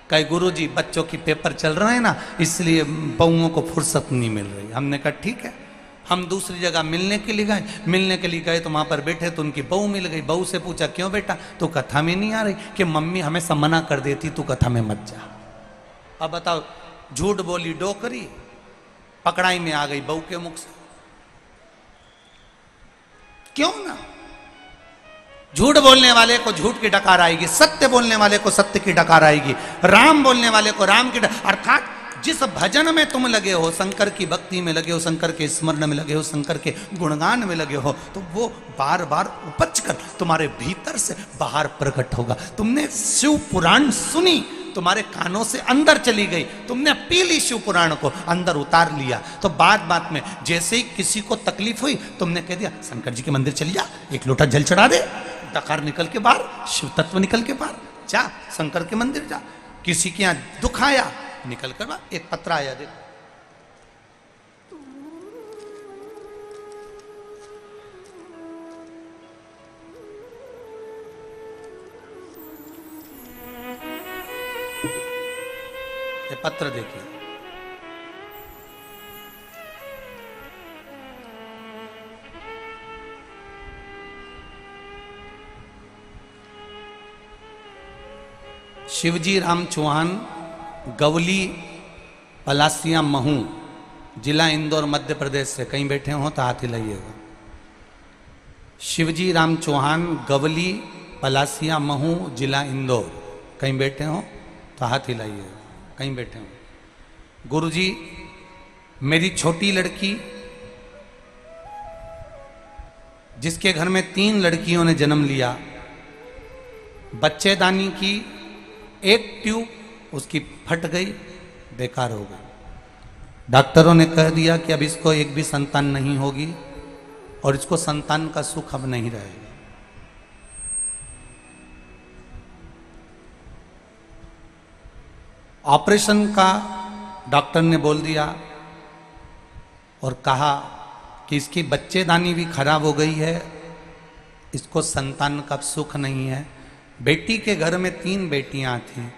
कहे गुरुजी बच्चों की पेपर चल रहे हैं ना, इसलिए बहुओं को फुर्सत नहीं मिल रही। हमने कहा ठीक है। हम दूसरी जगह मिलने के लिए गए तो वहां पर बैठे तो उनकी बहू मिल गई। बहू से पूछा, क्यों बेटा तू कथा में नहीं आ रही? कि मम्मी हमेशा मना कर देती तू कथा में मत जा। अब बताओ, झूठ बोली डोकरी, पकड़ाई में आ गई बहू के मुख से। क्यों ना? झूठ बोलने वाले को झूठ की डकार आएगी, सत्य बोलने वाले को सत्य की डकार आएगी, राम बोलने वाले को राम की अर्थात जिस भजन में तुम लगे हो, शंकर की भक्ति में लगे हो, शंकर के स्मरण में लगे हो, शंकर के गुणगान में लगे हो, तो वो बार बार उपज कर तुम्हारे भीतर से बाहर प्रकट होगा। तुमने शिव पुराण सुनी, तुम्हारे कानों से अंदर चली गई, तुमने पी ली शिव पुराण को, अंदर उतार लिया, तो बात बात में जैसे ही किसी को तकलीफ हुई तुमने कह दिया शंकर जी के मंदिर चली जा, एक लोटा जल चढ़ा दे, डकार निकल के बाहर, शिव तत्व निकल के बाहर, जा शंकर के मंदिर जा। किसी के यहां दुख आया, निकल कर बा, एक पत्र आया देखो, ये पत्र देखिए। शिवजी राम चौहान, गवली पलासिया महू, जिला इंदौर मध्य प्रदेश से। कहीं बैठे हो तो हाथ हिलाइएगा। शिवजी राम चौहान, गवली पलासिया महू, जिला इंदौर। कहीं बैठे हो तो हाथ हिलाइएगा। कहीं बैठे हो। गुरुजी, मेरी छोटी लड़की जिसके घर में 3 लड़कियों ने जन्म लिया, बच्चेदानी की एक ट्यूब उसकी फट गई, बेकार हो गई। डॉक्टरों ने कह दिया कि अब इसको एक भी संतान नहीं होगी और इसको संतान का सुख अब नहीं रहेगा। ऑपरेशन का डॉक्टर ने बोल दिया और कहा कि इसकी बच्चेदानी भी खराब हो गई है, इसको संतान का सुख नहीं है। बेटी के घर में 3 बेटियां थीं।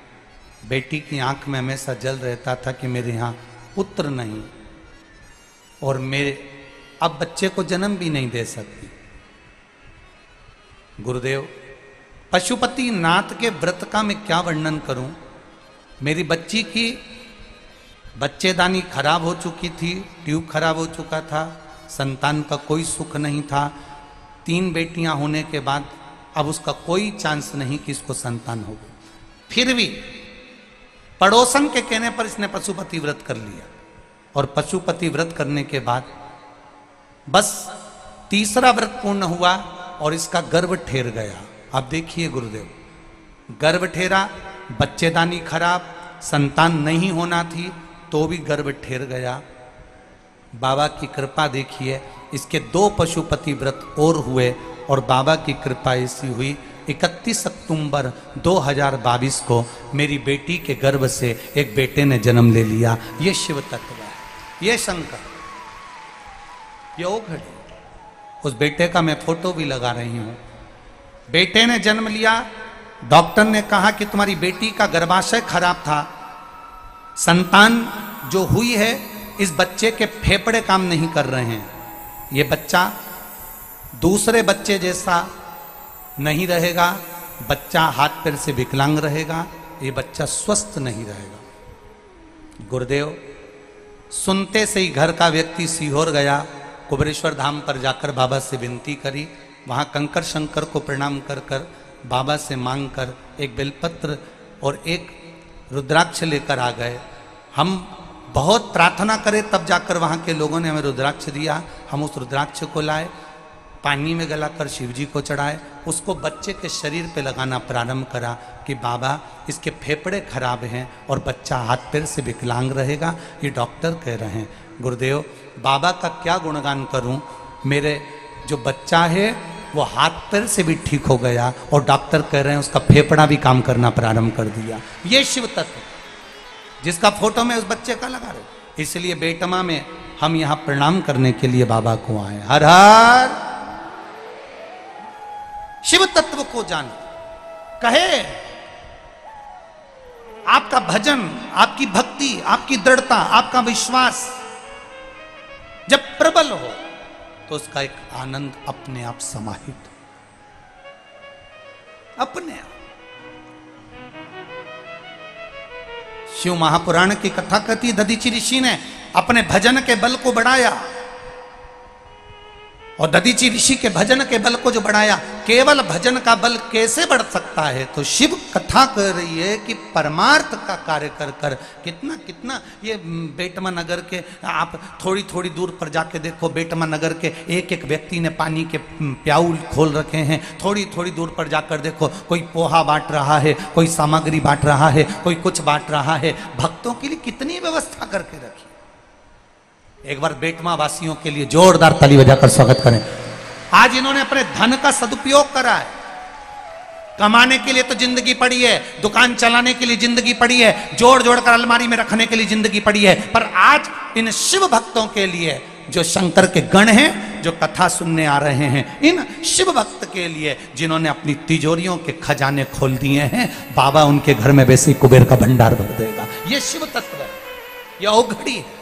बेटी की आंख में हमेशा जल रहता था कि मेरे यहाँ पुत्र नहीं, और मेरे अब बच्चे को जन्म भी नहीं दे सकती। गुरुदेव, पशुपति नाथ के व्रत का मैं क्या वर्णन करूं। मेरी बच्ची की बच्चेदानी खराब हो चुकी थी, ट्यूब खराब हो चुका था, संतान का कोई सुख नहीं था। 3 बेटियां होने के बाद अब उसका कोई चांस नहीं कि इसको संतान हो। फिर भी पड़ोसन के कहने पर इसने पशुपति व्रत कर लिया, और पशुपति व्रत करने के बाद बस 3रा व्रत पूर्ण हुआ और इसका गर्भ ठेर गया। अब देखिए गुरुदेव, गर्भ ठेरा, बच्चेदानी खराब, संतान नहीं होना थी तो भी गर्भ ठेर गया। बाबा की कृपा देखिए, इसके 2 पशुपति व्रत और हुए और बाबा की कृपा ऐसी हुई 31 अक्टूबर 2022 को मेरी बेटी के गर्भ से एक बेटे ने जन्म ले लिया। ये शिव तत्व है, ये शंकर, ये ओ घड़ी। उस बेटे का मैं फोटो भी लगा रही हूं। बेटे ने जन्म लिया, डॉक्टर ने कहा कि तुम्हारी बेटी का गर्भाशय खराब था, संतान जो हुई है इस बच्चे के फेफड़े काम नहीं कर रहे हैं, ये बच्चा दूसरे बच्चे जैसा नहीं रहेगा, बच्चा हाथ पैर से विकलांग रहेगा, ये बच्चा स्वस्थ नहीं रहेगा। गुरुदेव, सुनते से ही घर का व्यक्ति सीहोर गया, कुबेरेश्वर धाम पर जाकर बाबा से विनती करी। वहां कंकर शंकर को प्रणाम कर कर बाबा से मांग कर एक बेलपत्र और एक रुद्राक्ष लेकर आ गए। हम बहुत प्रार्थना करें तब जाकर वहाँ के लोगों ने हमें रुद्राक्ष दिया। हम उस रुद्राक्ष को लाए, पानी में गलाकर शिव जी को चढ़ाए, उसको बच्चे के शरीर पे लगाना प्रारंभ करा कि बाबा इसके फेफड़े खराब हैं और बच्चा हाथ पैर से विकलांग रहेगा, ये डॉक्टर कह रहे हैं। गुरुदेव बाबा का क्या गुणगान करूं, मेरे जो बच्चा है वो हाथ पैर से भी ठीक हो गया और डॉक्टर कह रहे हैं उसका फेफड़ा भी काम करना प्रारंभ कर दिया। ये शिव तत्व जिसका फोटो में उस बच्चे का लगा रहे। इसलिए बेटमा में हम यहाँ प्रणाम करने के लिए बाबा को आए। हर हर शिव तत्व को जानो, कहे आपका भजन, आपकी भक्ति, आपकी दृढ़ता, आपका विश्वास जब प्रबल हो तो उसका एक आनंद अपने आप समाहित, अपने आप। शिव महापुराण की कथा कहती, दधीचि ऋषि ने अपने भजन के बल को बढ़ाया और दधीचि ऋषि के भजन के बल को जो बढ़ाया, केवल भजन का बल कैसे बढ़ सकता है? तो शिव कथा कह रही है कि परमार्थ का कार्य कर कर कितना कितना ये बेटमा नगर के, आप थोड़ी थोड़ी दूर पर जाके देखो, बेटमा नगर के एक एक व्यक्ति ने पानी के प्याऊ खोल रखे हैं। थोड़ी थोड़ी दूर पर जाकर देखो, कोई पोहा बांट रहा है, कोई सामग्री बांट रहा है, कोई कुछ बांट रहा है। भक्तों के लिए कितनी व्यवस्था करके रखी। एक बार बेटमा वासियों के लिए जोरदार ताली बजाकर स्वागत करें। आज इन्होंने अपने धन का सदुपयोग करा है। कमाने के लिए तो जिंदगी पड़ी है, दुकान चलाने के लिए जिंदगी पड़ी है, जोड़ जोड़ कर अलमारी में रखने के लिए जिंदगी पड़ी है, पर आज इन शिव भक्तों के लिए, जो शंकर के गण हैं, जो कथा सुनने आ रहे हैं, इन शिव भक्त के लिए जिन्होंने अपनी तिजोरियों के खजाने खोल दिए हैं, बाबा उनके घर में वैसे ही कुबेर का भंडार भर देगा। ये शिव तत्व है, यह औघड़ी है।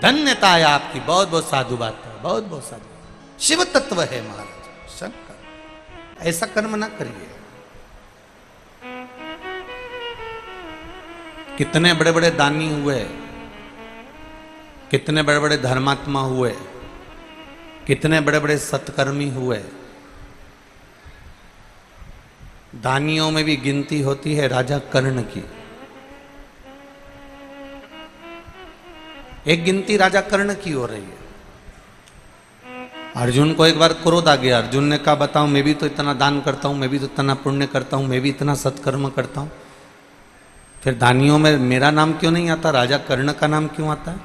धन्यता है आपकी, बहुत बहुत साधु बात है, बहुत बहुत साधु। शिव तत्व है महाराज शंकर। ऐसा कर्म ना करिए। कितने बड़े बड़े दानी हुए, कितने बड़े बड़े धर्मात्मा हुए, कितने बड़े बड़े सत्कर्मी हुए। दानियों में भी गिनती होती है राजा कर्ण की। एक गिनती राजा कर्ण की हो रही है। अर्जुन को एक बार क्रोध आ गया। अर्जुन ने कहा बताओ, मैं भी तो इतना दान करता हूं, मैं भी तो इतना पुण्य करता हूं, मैं भी इतना सत्कर्म करता हूं, फिर दानियों में मेरा नाम क्यों नहीं आता, राजा कर्ण का नाम क्यों आता है?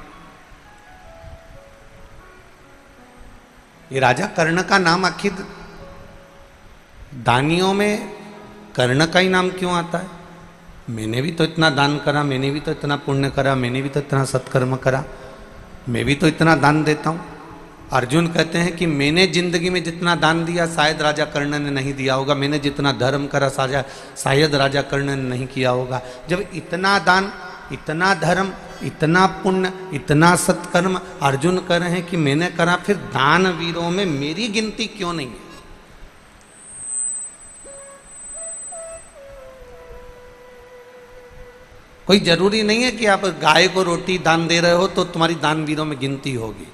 ये राजा कर्ण का नाम आखिर दानियों में कर्ण का ही नाम क्यों आता है? मैंने भी तो इतना दान करा, मैंने भी तो इतना पुण्य करा, मैंने भी तो इतना सत्कर्म करा, मैं भी तो इतना दान देता हूं। अर्जुन कहते हैं कि मैंने जिंदगी में जितना दान दिया शायद राजा कर्ण ने नहीं दिया होगा, मैंने जितना धर्म करा शायद राजा कर्ण ने नहीं किया होगा। जब इतना दान, इतना धर्म, इतना पुण्य, इतना सत्कर्म अर्जुन कह रहे हैं कि मैंने करा, फिर दान वीरों में मेरी गिनती क्यों नहीं है? कोई जरूरी नहीं है कि आप गाय को रोटी दान दे रहे हो तो तुम्हारी दान वीरों में गिनती होगी।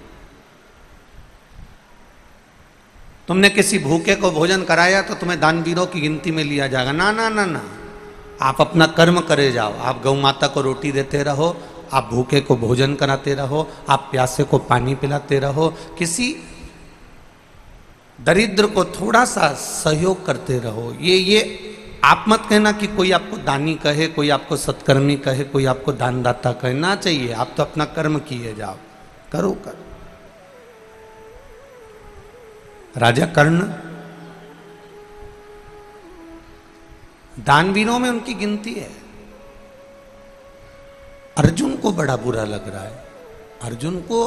तुमने किसी भूखे को भोजन कराया तो तुम्हें दान वीरों की गिनती में लिया जाएगा? ना ना ना ना, आप अपना कर्म करे जाओ। आप गौ माता को रोटी देते रहो, आप भूखे को भोजन कराते रहो, आप प्यासे को पानी पिलाते रहो, किसी दरिद्र को थोड़ा सा सहयोग करते रहो। ये आप मत कहना कि कोई आपको दानी कहे, कोई आपको सत्कर्मी कहे, कोई आपको दानदाता कहे, ना चाहिए। आप तो अपना कर्म किए जाओ, करो करो। राजा कर्ण, दानवीरों में उनकी गिनती है। अर्जुन को बड़ा बुरा लग रहा है, अर्जुन को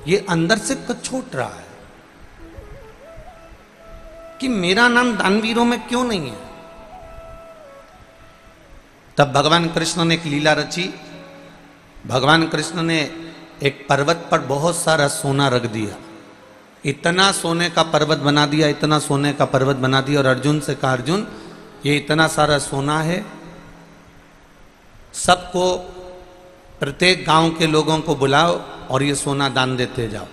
ये अंदर से कछोट रहा है कि मेरा नाम दानवीरों में क्यों नहीं है। तब भगवान कृष्ण ने एक लीला रची। भगवान कृष्ण ने एक पर्वत पर बहुत सारा सोना रख दिया, इतना सोने का पर्वत बना दिया, इतना सोने का पर्वत बना दिया, और अर्जुन से कहा अर्जुन ये इतना सारा सोना है, सबको, प्रत्येक गांव के लोगों को बुलाओ और ये सोना दान देते जाओ।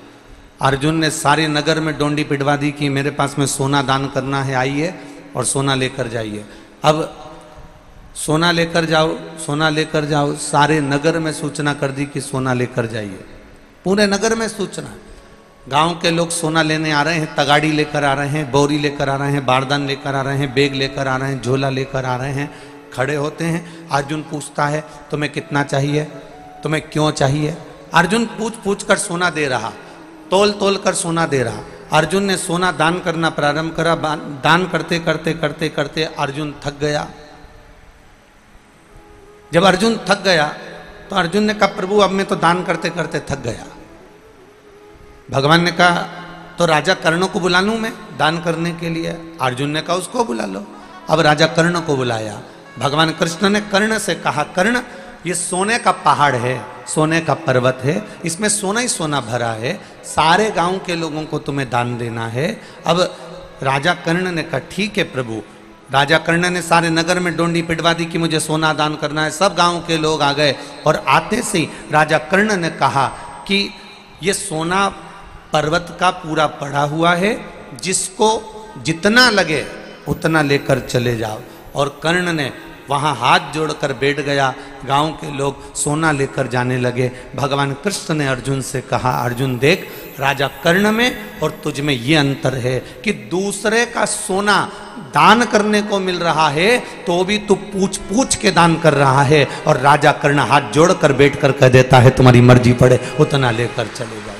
अर्जुन ने सारे नगर में डोंडी पिटवा दी कि मेरे पास में सोना दान करना है, आइए और सोना लेकर जाइए। अब सोना लेकर जाओ, सोना लेकर जाओ। सारे नगर में सूचना कर दी कि सोना लेकर जाइए। पूरे नगर में सूचना। गांव के लोग सोना लेने आ रहे हैं, तगाड़ी लेकर आ रहे हैं, बोरी लेकर आ रहे हैं, बारदान लेकर आ रहे हैं, बैग लेकर आ रहे हैं, झोला लेकर आ रहे हैं। खड़े होते हैं। अर्जुन पूछता है तुम्हें कितना चाहिए, तुम्हें क्यों चाहिए। अर्जुन पूछ पूछ कर सोना दे रहा, तोल तोल कर सोना दे रहा। अर्जुन ने सोना दान करना प्रारंभ करा। दान करते करते करते करते अर्जुन थक गया। जब अर्जुन थक गया तो अर्जुन ने कहा प्रभु अब मैं तो दान करते करते थक गया। भगवान ने कहा तो राजा कर्ण को बुला लूं मैं दान करने के लिए। अर्जुन ने कहा उसको बुला लो। अब राजा कर्ण को बुलाया। भगवान कृष्ण ने कर्ण से कहा कर्ण ये सोने का पहाड़ है, सोने का पर्वत है, इसमें सोना ही सोना भरा है, सारे गांव के लोगों को तुम्हें दान देना है। अब राजा कर्ण ने कहा ठीक है प्रभु। राजा कर्ण ने सारे नगर में डोंडी पिटवा दी कि मुझे सोना दान करना है। सब गांव के लोग आ गए और आते से राजा कर्ण ने कहा कि ये सोना पर्वत का पूरा पड़ा हुआ है, जिसको जितना लगे उतना लेकर चले जाओ। और कर्ण ने वहां हाथ जोड़कर बैठ गया। गांव के लोग सोना लेकर जाने लगे। भगवान कृष्ण ने अर्जुन से कहा अर्जुन देख राजा कर्ण में और तुझ में ये अंतर है कि दूसरे का सोना दान करने को मिल रहा है तो भी तू पूछ पूछ के दान कर रहा है, और राजा कर्ण हाथ जोड़कर बैठकर कह देता है तुम्हारी मर्जी पड़े उतना लेकर चले जाओ।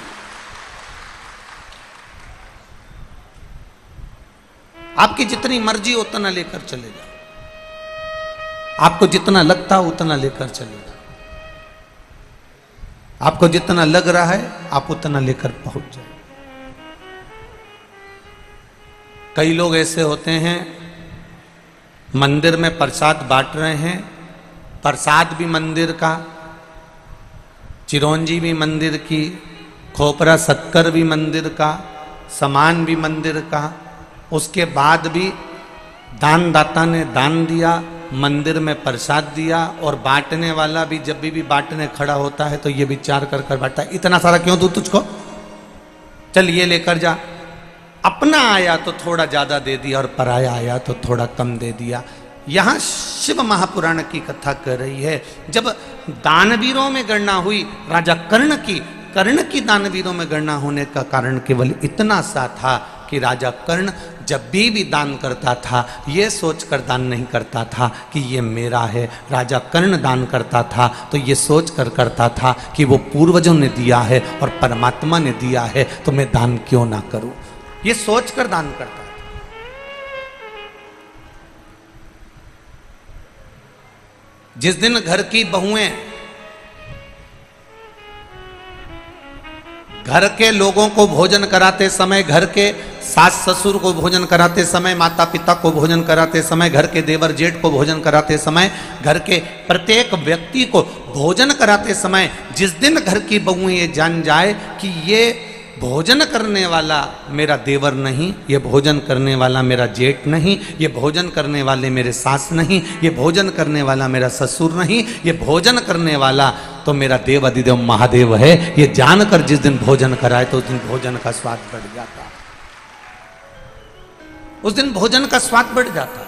आपकी जितनी मर्जी उतना लेकर चले जाओ, आपको जितना लगता हो उतना लेकर चले जाओ, आपको जितना लग रहा है आप उतना लेकर पहुंच जाए। कई लोग ऐसे होते हैं मंदिर में प्रसाद बांट रहे हैं, प्रसाद भी मंदिर का, चिरौंजी भी मंदिर की, खोपरा शक्कर भी मंदिर का, सामान भी मंदिर का, उसके बाद भी दानदाता ने दान दिया, मंदिर में प्रसाद दिया, और बांटने वाला भी जब भी बांटने खड़ा होता है तो ये विचार कर कर बांटता है इतना सारा क्यों दूं तुझको, चल ये लेकर जा। अपना आया तो थोड़ा ज्यादा दे दिया और पराया आया तो थोड़ा कम दे दिया। यहां शिव महापुराण की कथा कर रही है। जब दानवीरों में गणना हुई राजा कर्ण की दानवीरों में गणना होने का कारण केवल इतना सा था कि राजा कर्ण जब भी दान करता था ये सोचकर दान नहीं करता था कि ये मेरा है। राजा कर्ण दान करता था तो ये सोचकर करता था कि वो पूर्वजों ने दिया है और परमात्मा ने दिया है तो मैं दान क्यों ना करूं, ये सोचकर दान करता था। जिस दिन घर की बहुएं घर के लोगों को भोजन कराते समय, घर के सास ससुर को भोजन कराते समय, माता पिता को भोजन कराते समय, घर के देवर जेठ को भोजन कराते समय, घर के प्रत्येक व्यक्ति को भोजन कराते समय जिस दिन घर की बहुएं ये जान जाए कि ये भोजन करने वाला मेरा देवर नहीं, ये भोजन करने वाला मेरा जेठ नहीं, ये भोजन करने वाले मेरे सास नहीं, ये भोजन करने वाला मेरा ससुर नहीं, ये भोजन करने वाला तो मेरा देव अधिदेव महादेव है, ये जानकर जिस दिन भोजन कराए तो उस दिन भोजन का स्वाद बढ़ जाता है, उस दिन भोजन का स्वाद बढ़ जाता है।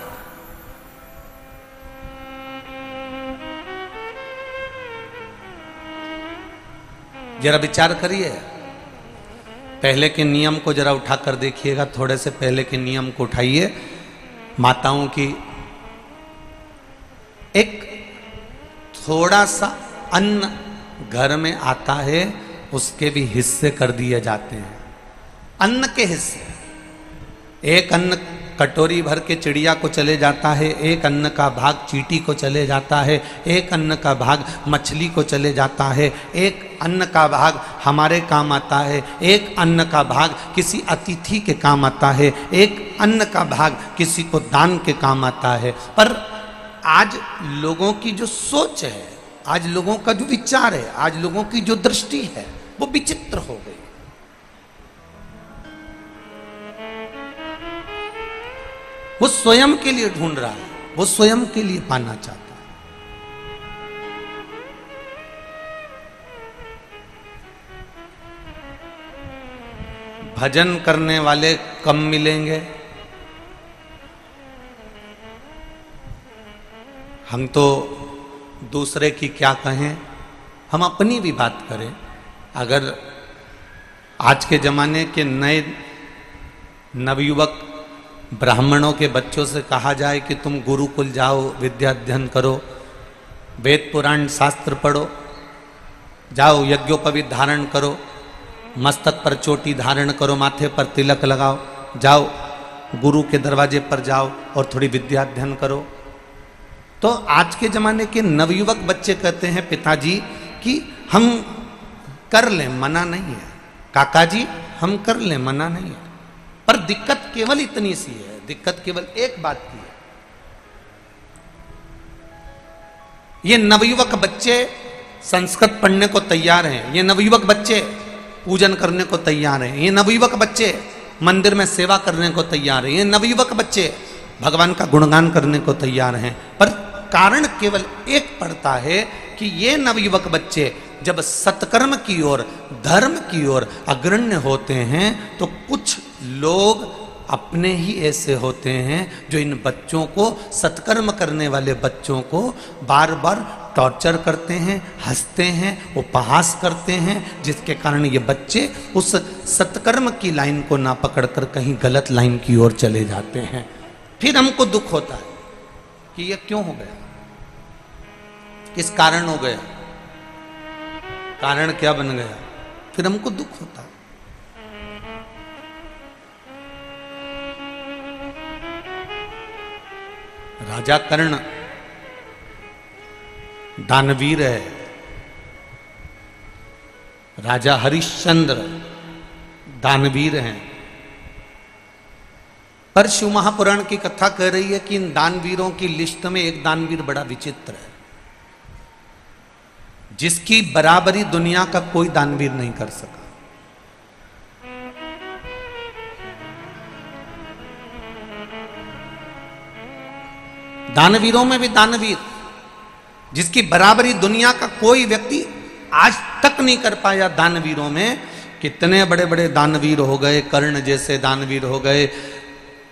जरा विचार करिए, पहले के नियम को जरा उठाकर देखिएगा, थोड़े से पहले के नियम को उठाइए। माताओं की एक थोड़ा सा अन्न घर में आता है उसके भी हिस्से कर दिए जाते हैं, अन्न के हिस्से। एक अन्न कटोरी भर के चिड़िया को चले जाता है, एक अन्न का भाग चींटी को चले जाता है, एक अन्न का भाग मछली को चले जाता है, एक अन्न का भाग हमारे काम आता है, एक अन्न का भाग किसी अतिथि के काम आता है, एक अन्न का भाग किसी को दान के काम आता है। पर आज लोगों की जो सोच है, आज लोगों का जो विचार है, आज लोगों की जो दृष्टि है वो विचित्र हो गई। वो स्वयं के लिए ढूंढ रहा है, वो स्वयं के लिए पाना चाहता है। भजन करने वाले कम मिलेंगे, हम तो दूसरे की क्या कहें, हम अपनी भी बात करें। अगर आज के ज़माने के नए नवयुवक ब्राह्मणों के बच्चों से कहा जाए कि तुम गुरुकुल जाओ, विद्या अध्ययन करो, वेद पुराण शास्त्र पढ़ो, जाओ यज्ञोपवीत धारण करो, मस्तक पर चोटी धारण करो, माथे पर तिलक लगाओ, जाओ गुरु के दरवाजे पर जाओ और थोड़ी विद्या अध्ययन करो। तो आज के ज़माने के नवयुवक बच्चे कहते हैं पिताजी कि हम कर लें, मना नहीं है, काका जी हम कर लें, मना नहीं है। पर दिक्कत केवल इतनी सी है, दिक्कत केवल एक बात की है, ये नवयुवक बच्चे संस्कृत पढ़ने को तैयार हैं, ये नवयुवक बच्चे पूजन करने को तैयार हैं, ये नवयुवक बच्चे मंदिर में सेवा करने को तैयार हैं, ये नवयुवक बच्चे भगवान का गुणगान करने को तैयार हैं। पर कारण केवल एक पड़ता है कि ये नवयुवक बच्चे जब सत्कर्म की ओर, धर्म की ओर अग्रण्य होते हैं तो कुछ लोग अपने ही ऐसे होते हैं जो इन बच्चों को, सत्कर्म करने वाले बच्चों को बार बार टॉर्चर करते हैं, हंसते हैं, उपहास करते हैं, जिसके कारण ये बच्चे उस सत्कर्म की लाइन को ना पकड़कर कहीं गलत लाइन की ओर चले जाते हैं। फिर हमको दुख होता है कि ये क्यों हो गया, किस कारण हो गया, कारण क्या बन गया, फिर हमको दुख होता है। राजा कर्ण दानवीर है, राजा हरिश्चंद्र दानवीर हैं, पर शिव महापुराण की कथा कह रही है कि इन दानवीरों की लिस्ट में एक दानवीर बड़ा विचित्र है, जिसकी बराबरी दुनिया का कोई दानवीर नहीं कर सका। दानवीरों में भी दानवीर, जिसकी बराबरी दुनिया का कोई व्यक्ति आज तक नहीं कर पाया। दानवीरों में कितने बड़े बड़े दानवीर हो गए, कर्ण जैसे दानवीर हो गए,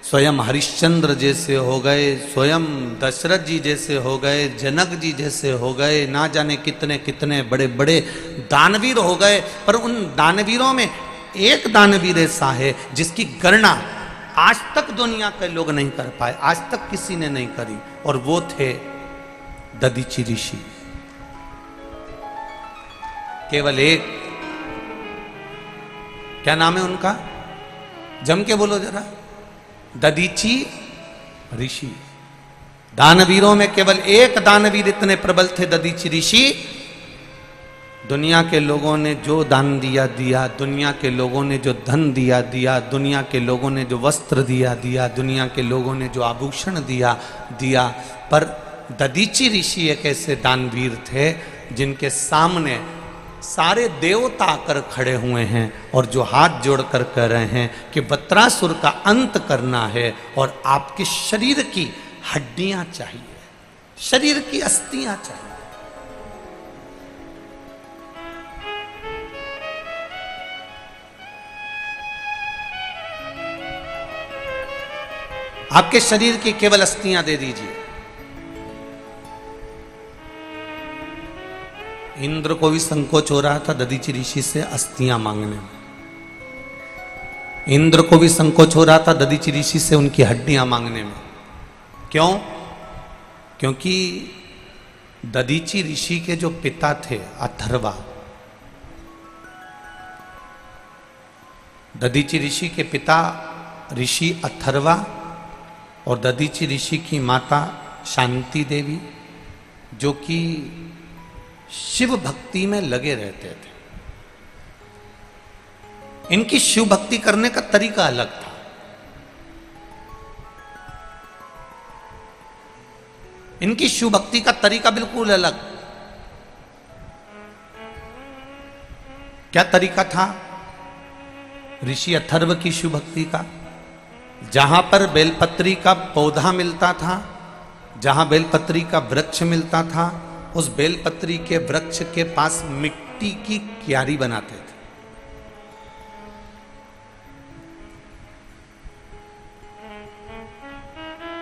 स्वयं हरिश्चंद्र जैसे हो गए, स्वयं दशरथ जी जैसे हो गए, जनक जी जैसे हो गए, ना जाने कितने कितने बड़े बड़े दानवीर हो गए। पर उन दानवीरों में एक दानवीर ऐसा है जिसकी गणना आज तक दुनिया के लोग नहीं कर पाए, आज तक किसी ने नहीं करी, और वो थे दधीचि ऋषि। केवल एक, क्या नाम है उनका, जम के बोलो जरा, दधीचि ऋषि। दानवीरों में केवल एक दानवीर इतने प्रबल थे, दधीचि ऋषि। दुनिया के लोगों ने जो दान दिया दिया, दुनिया के लोगों ने जो धन दिया दिया, दुनिया के लोगों ने जो वस्त्र दिया दिया, दुनिया के लोगों ने जो आभूषण दिया दिया, पर दधीचि ऋषि एक ऐसे दानवीर थे जिनके सामने सारे देवता आकर खड़े हुए हैं और जो हाथ जोड़कर कह रहे हैं कि वत्रासुर का अंत करना है और आपके शरीर की हड्डियां चाहिए, शरीर की अस्थियां चाहिए। आपके शरीर की केवल अस्थियां दे दीजिए। इंद्र को भी संकोच हो रहा था दधीचि ऋषि से अस्थियां मांगने में। इंद्र को भी संकोच हो रहा था दधीचि ऋषि से उनकी हड्डियां मांगने में। क्यों? क्योंकि दधीचि ऋषि के जो पिता थे अथर्वा, दधीचि ऋषि के पिता ऋषि अथर्वा और दधीचि ऋषि की माता शांति देवी, जो कि शिव भक्ति में लगे रहते थे। इनकी शिव भक्ति करने का तरीका अलग था। इनकी शिव भक्ति का तरीका बिल्कुल अलग। क्या तरीका था ऋषि अथर्व की शिव भक्ति का? जहां पर बेलपत्री का पौधा मिलता था, जहां बेलपत्री का वृक्ष मिलता था, उस बेलपत्री के वृक्ष के पास मिट्टी की क्यारी बनाते थे।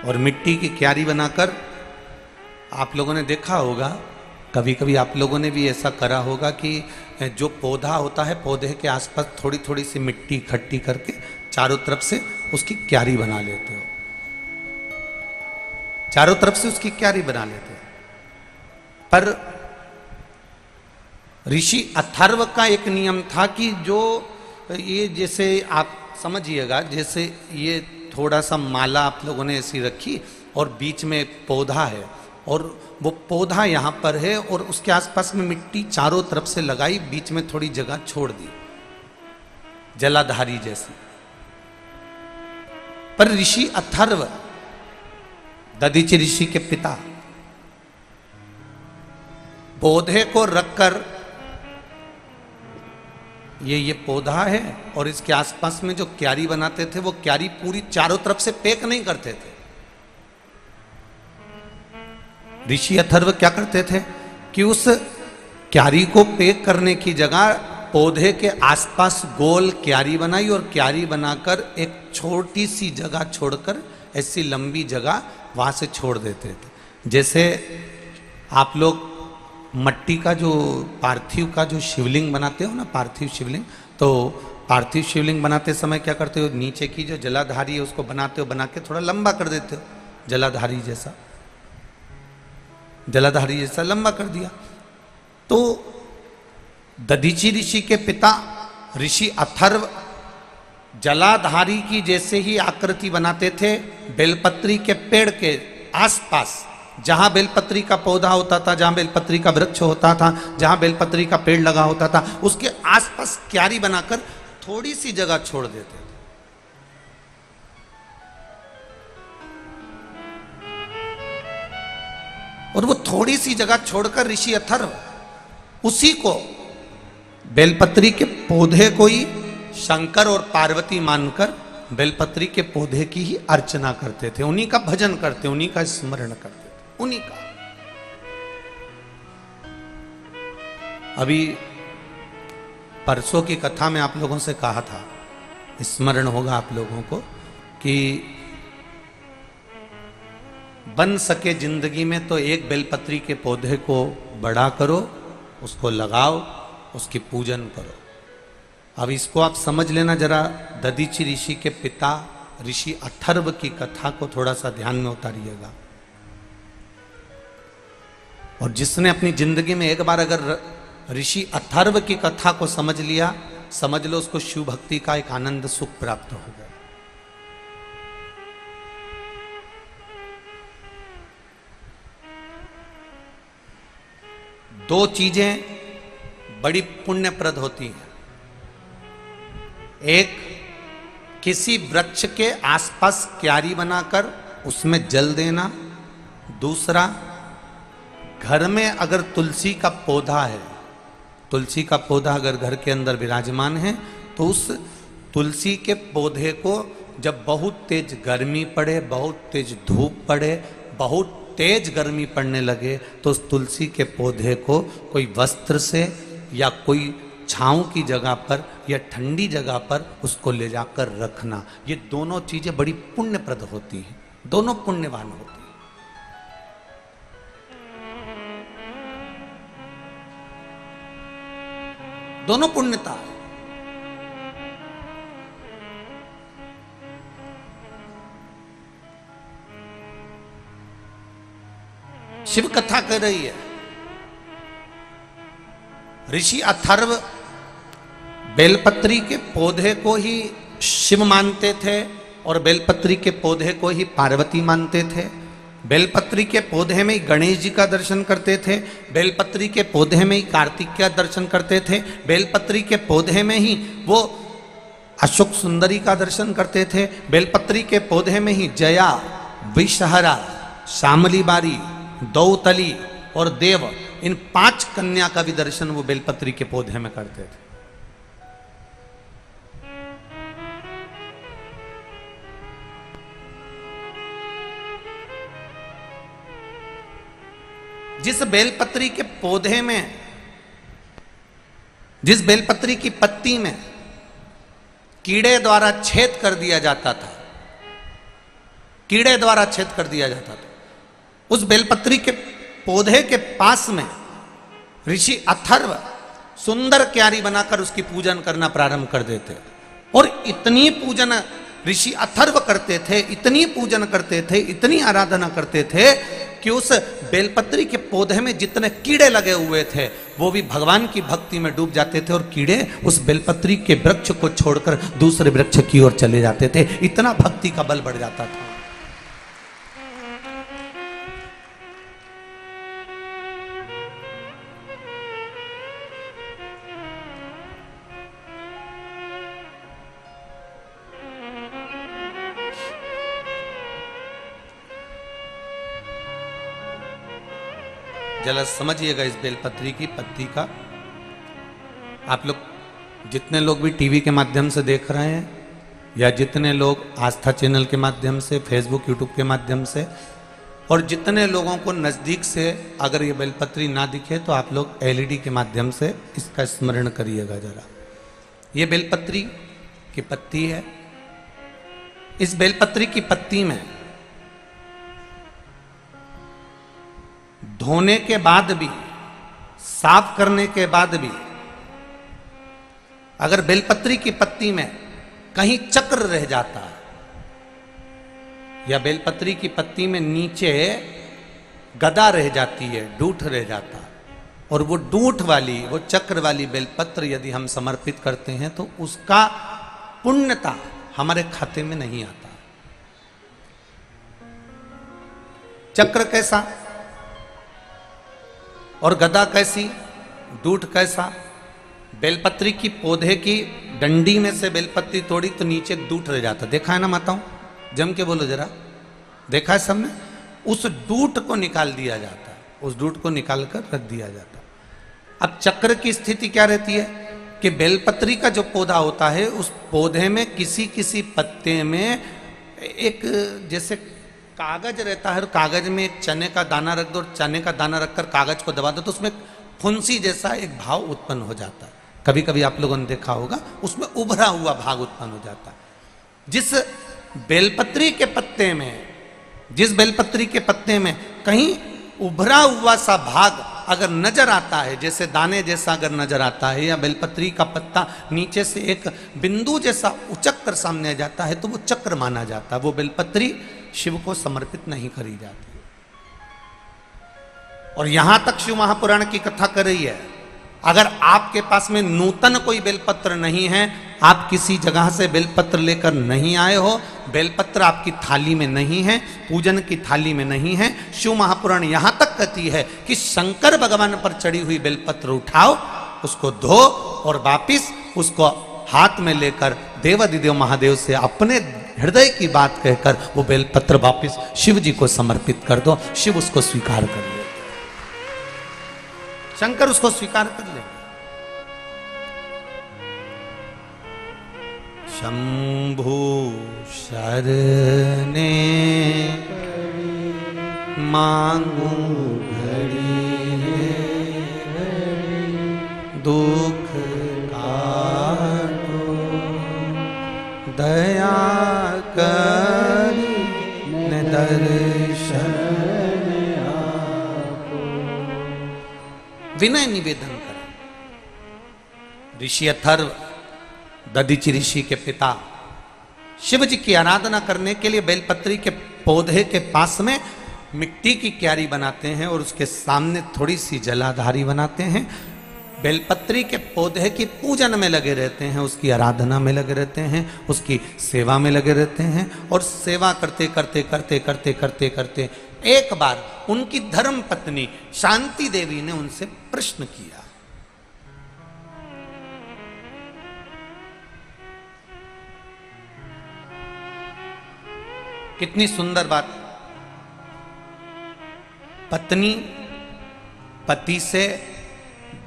और मिट्टी की क्यारी बनाकर आप लोगों ने देखा होगा, कभी कभी आप लोगों ने भी ऐसा करा होगा कि जो पौधा होता है, पौधे के आसपास थोड़ी थोड़ी सी मिट्टी इकट्ठी करके चारों तरफ से उसकी क्यारी बना लेते हो, चारों तरफ से उसकी क्यारी बना लेते हो। पर ऋषि अथर्व का एक नियम था कि जो ये, जैसे आप समझिएगा, जैसे ये थोड़ा सा माला आप लोगों ने ऐसी रखी और बीच में पौधा है और वो पौधा यहाँ पर है और उसके आसपास में मिट्टी चारों तरफ से लगाई, बीच में थोड़ी जगह छोड़ दी जलाधारी जैसी। पर ऋषि अथर्व, दधीचि ऋषि के पिता, पौधे को रखकर, ये पौधा है और इसके आसपास में जो क्यारी बनाते थे वो क्यारी पूरी चारों तरफ से पैक नहीं करते थे। ऋषि अथर्व क्या करते थे कि उस क्यारी को पैक करने की जगह पौधे के आसपास गोल क्यारी बनाई और क्यारी बनाकर एक छोटी सी जगह छोड़कर ऐसी लंबी जगह वहां से छोड़ देते थे। जैसे आप लोग मट्टी का जो पार्थिव का जो शिवलिंग बनाते हो ना, पार्थिव शिवलिंग, तो पार्थिव शिवलिंग बनाते समय क्या करते हो, नीचे की जो जलाधारी है उसको बनाते हो, बना के थोड़ा लंबा कर देते हो, जलाधारी जैसा, जलाधारी जैसा लंबा कर दिया। तो दधीचि ऋषि के पिता ऋषि अथर्व जलाधारी की जैसे ही आकृति बनाते थे, बेलपत्री के पेड़ के आसपास, जहां बेलपत्री का पौधा होता था, जहां बेलपत्री का वृक्ष होता था, जहां बेलपत्री का पेड़ लगा होता था, उसके आसपास क्यारी बनाकर थोड़ी सी जगह छोड़ देते थे। और वो थोड़ी सी जगह छोड़कर ऋषि अथर्व उसी को, बेलपत्री के पौधे को ही शंकर और पार्वती मानकर बेलपत्री के पौधे की ही अर्चना करते थे, उन्हीं का भजन करते, उन्हीं का स्मरण करते, उन्हीं का। अभी परसों की कथा में आप लोगों से कहा था, स्मरण होगा आप लोगों को, कि बन सके जिंदगी में तो एक बेलपत्री के पौधे को बड़ा करो, उसको लगाओ, उसकी पूजन करो। अब इसको आप समझ लेना जरा, दधीचि ऋषि के पिता ऋषि अथर्व की कथा को थोड़ा सा ध्यान में उतारिएगा। और जिसने अपनी जिंदगी में एक बार अगर ऋषि अथर्व की कथा को समझ लिया, समझ लो उसको शिव भक्ति का एक आनंद सुख प्राप्त हो गया। दो चीजें बड़ी पुण्यप्रद होती हैं, एक किसी वृक्ष के आसपास क्यारी बनाकर उसमें जल देना, दूसरा घर में अगर तुलसी का पौधा है, तुलसी का पौधा अगर घर के अंदर विराजमान है, तो उस तुलसी के पौधे को जब बहुत तेज गर्मी पड़े, बहुत तेज धूप पड़े, बहुत तेज गर्मी पड़ने लगे, तो उस तुलसी के पौधे को कोई वस्त्र से या कोई छांव की जगह पर या ठंडी जगह पर उसको ले जाकर रखना। ये दोनों चीजें बड़ी पुण्यप्रद होती हैं, दोनों पुण्यवान होती हैं। दोनों पुण्यता है। शिव कथा कह रही है, ऋषि अथर्व बेलपत्री के पौधे को ही शिव मानते थे और बेलपत्री के पौधे को ही पार्वती मानते थे। बेलपत्री के पौधे में ही गणेश जी का दर्शन करते थे, बेलपत्री के पौधे में ही कार्तिक का दर्शन करते थे, बेलपत्री के पौधे में ही वो अशोक सुंदरी का दर्शन करते थे, बेलपत्री के पौधे में ही जया, विषहरा, श्यामली बारी, दौतली और देव, इन 5 कन्या का भी दर्शन वो बेलपत्री के पौधे में करते थे। जिस बेलपत्री के पौधे में, जिस बेलपत्री की पत्ती में कीड़े द्वारा छेद कर दिया जाता था, कीड़े द्वारा छेद कर दिया जाता था, उस बेलपत्री के पौधे के पास में ऋषि अथर्व सुंदर क्यारी बनाकर उसकी पूजन करना प्रारंभ कर देते, और इतनी पूजन ऋषि अथर्व करते थे, इतनी पूजन करते थे, इतनी आराधना करते थे कि उस बेलपत्री के पौधे में जितने कीड़े लगे हुए थे वो भी भगवान की भक्ति में डूब जाते थे, और कीड़े उस बेलपत्री के वृक्ष को छोड़कर दूसरे वृक्ष की ओर चले जाते थे। इतना भक्ति का बल बढ़ जाता था। जरा समझिएगा इस बेलपत्री की पत्ती का। आप लोग जितने लोग भी टीवी के माध्यम से देख रहे हैं, या जितने लोग आस्था चैनल के माध्यम से, फेसबुक यूट्यूब के माध्यम से, और जितने लोगों को नज़दीक से अगर ये बेलपत्री ना दिखे तो आप लोग एलईडी के माध्यम से इसका स्मरण करिएगा जरा। ये बेलपत्री की पत्ती है। इस बेलपत्री की पत्ती में धोने के बाद भी, साफ करने के बाद भी, अगर बेलपत्री की पत्ती में कहीं चक्र रह जाता है, या बेलपत्री की पत्ती में नीचे गदा रह जाती है, डूठ रह जाता है, और वो डूठ वाली, वो चक्र वाली बेलपत्र यदि हम समर्पित करते हैं तो उसका पुण्यता हमारे खाते में नहीं आता। चक्र कैसा और गदा कैसी, डूठ कैसा। बेलपत्री की पौधे की डंडी में से बेलपत्री तोड़ी तो नीचे डूठ रह जाता, देखा है ना माताओं? जम के बोलो जरा, देखा है सबने? उस डूठ को निकाल दिया जाता है, उस डूठ को निकाल कर रख दिया जाता है। अब चक्र की स्थिति क्या रहती है कि बेलपत्री का जो पौधा होता है, उस पौधे में किसी किसी पत्ते में एक जैसे कागज रहता है, और कागज में एक चने का दाना रख दो, और चने का दाना रखकर कागज को दबा दो तो उसमें फुंसी जैसा एक भाव उत्पन्न हो जाता है। कभी कभी आप लोगों ने देखा होगा, उसमें उभरा हुआ भाग उत्पन्न हो जाता है। जिस बेलपत्री के पत्ते में, जिस बेलपत्री के पत्ते में कहीं उभरा हुआ सा भाग अगर नजर आता है, जैसे दाने जैसा अगर नजर आता है, या बेलपत्री का पत्ता नीचे से एक बिंदु जैसा उचक कर सामने आ जाता है, तो वो चक्र माना जाता है। वो बेलपत्री शिव को समर्पित नहीं करी जाती। और यहां तक शिव महापुराण की कथा कर रही है, अगर आपके पास में नूतन कोई बेलपत्र नहीं है, आप किसी जगह से बेलपत्र लेकर नहीं आए हो, बेलपत्र आपकी थाली में नहीं है, पूजन की थाली में नहीं है, शिव महापुराण यहां तक कहती है कि शंकर भगवान पर चढ़ी हुई बेलपत्र उठाओ, उसको धो और वापिस उसको हाथ में लेकर देवाधिदेव महादेव से अपने हृदय की बात कहकर वो बेलपत्र वापिस शिव जी को समर्पित कर दो। शिव उसको स्वीकार कर ले, शंकर उसको स्वीकार कर ले। शंभु शरणे मांगू घड़ी दुख काटो, दया करी न दर्शन आपो। विनय निवेदन करें। ऋषि अथर्व, दधीचि ऋषि के पिता, शिव जी की आराधना करने के लिए बेलपत्री के पौधे के पास में मिट्टी की क्यारी बनाते हैं, और उसके सामने थोड़ी सी जलाधारी बनाते हैं। बेलपत्री के पौधे की पूजन में लगे रहते हैं, उसकी आराधना में लगे रहते हैं, उसकी सेवा में लगे रहते हैं। और सेवा करते करते करते करते करते करते एक बार उनकी धर्म पत्नी शांति देवी ने उनसे प्रश्न किया। कितनी सुंदर बात। पत्नी पति से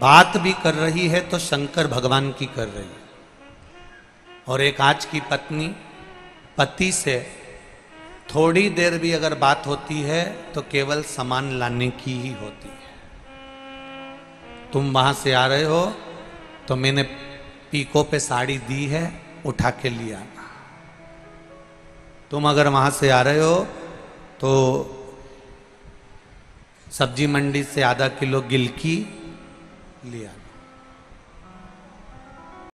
बात भी कर रही है तो शंकर भगवान की कर रही है, और एक आज की पत्नी पति से थोड़ी देर भी अगर बात होती है तो केवल सामान लाने की ही होती है। तुम वहां से आ रहे हो तो मैंने पीको पे साड़ी दी है, उठा के लिया। तुम अगर वहां से आ रहे हो तो सब्जी मंडी से आधा किलो गिलकी लिया।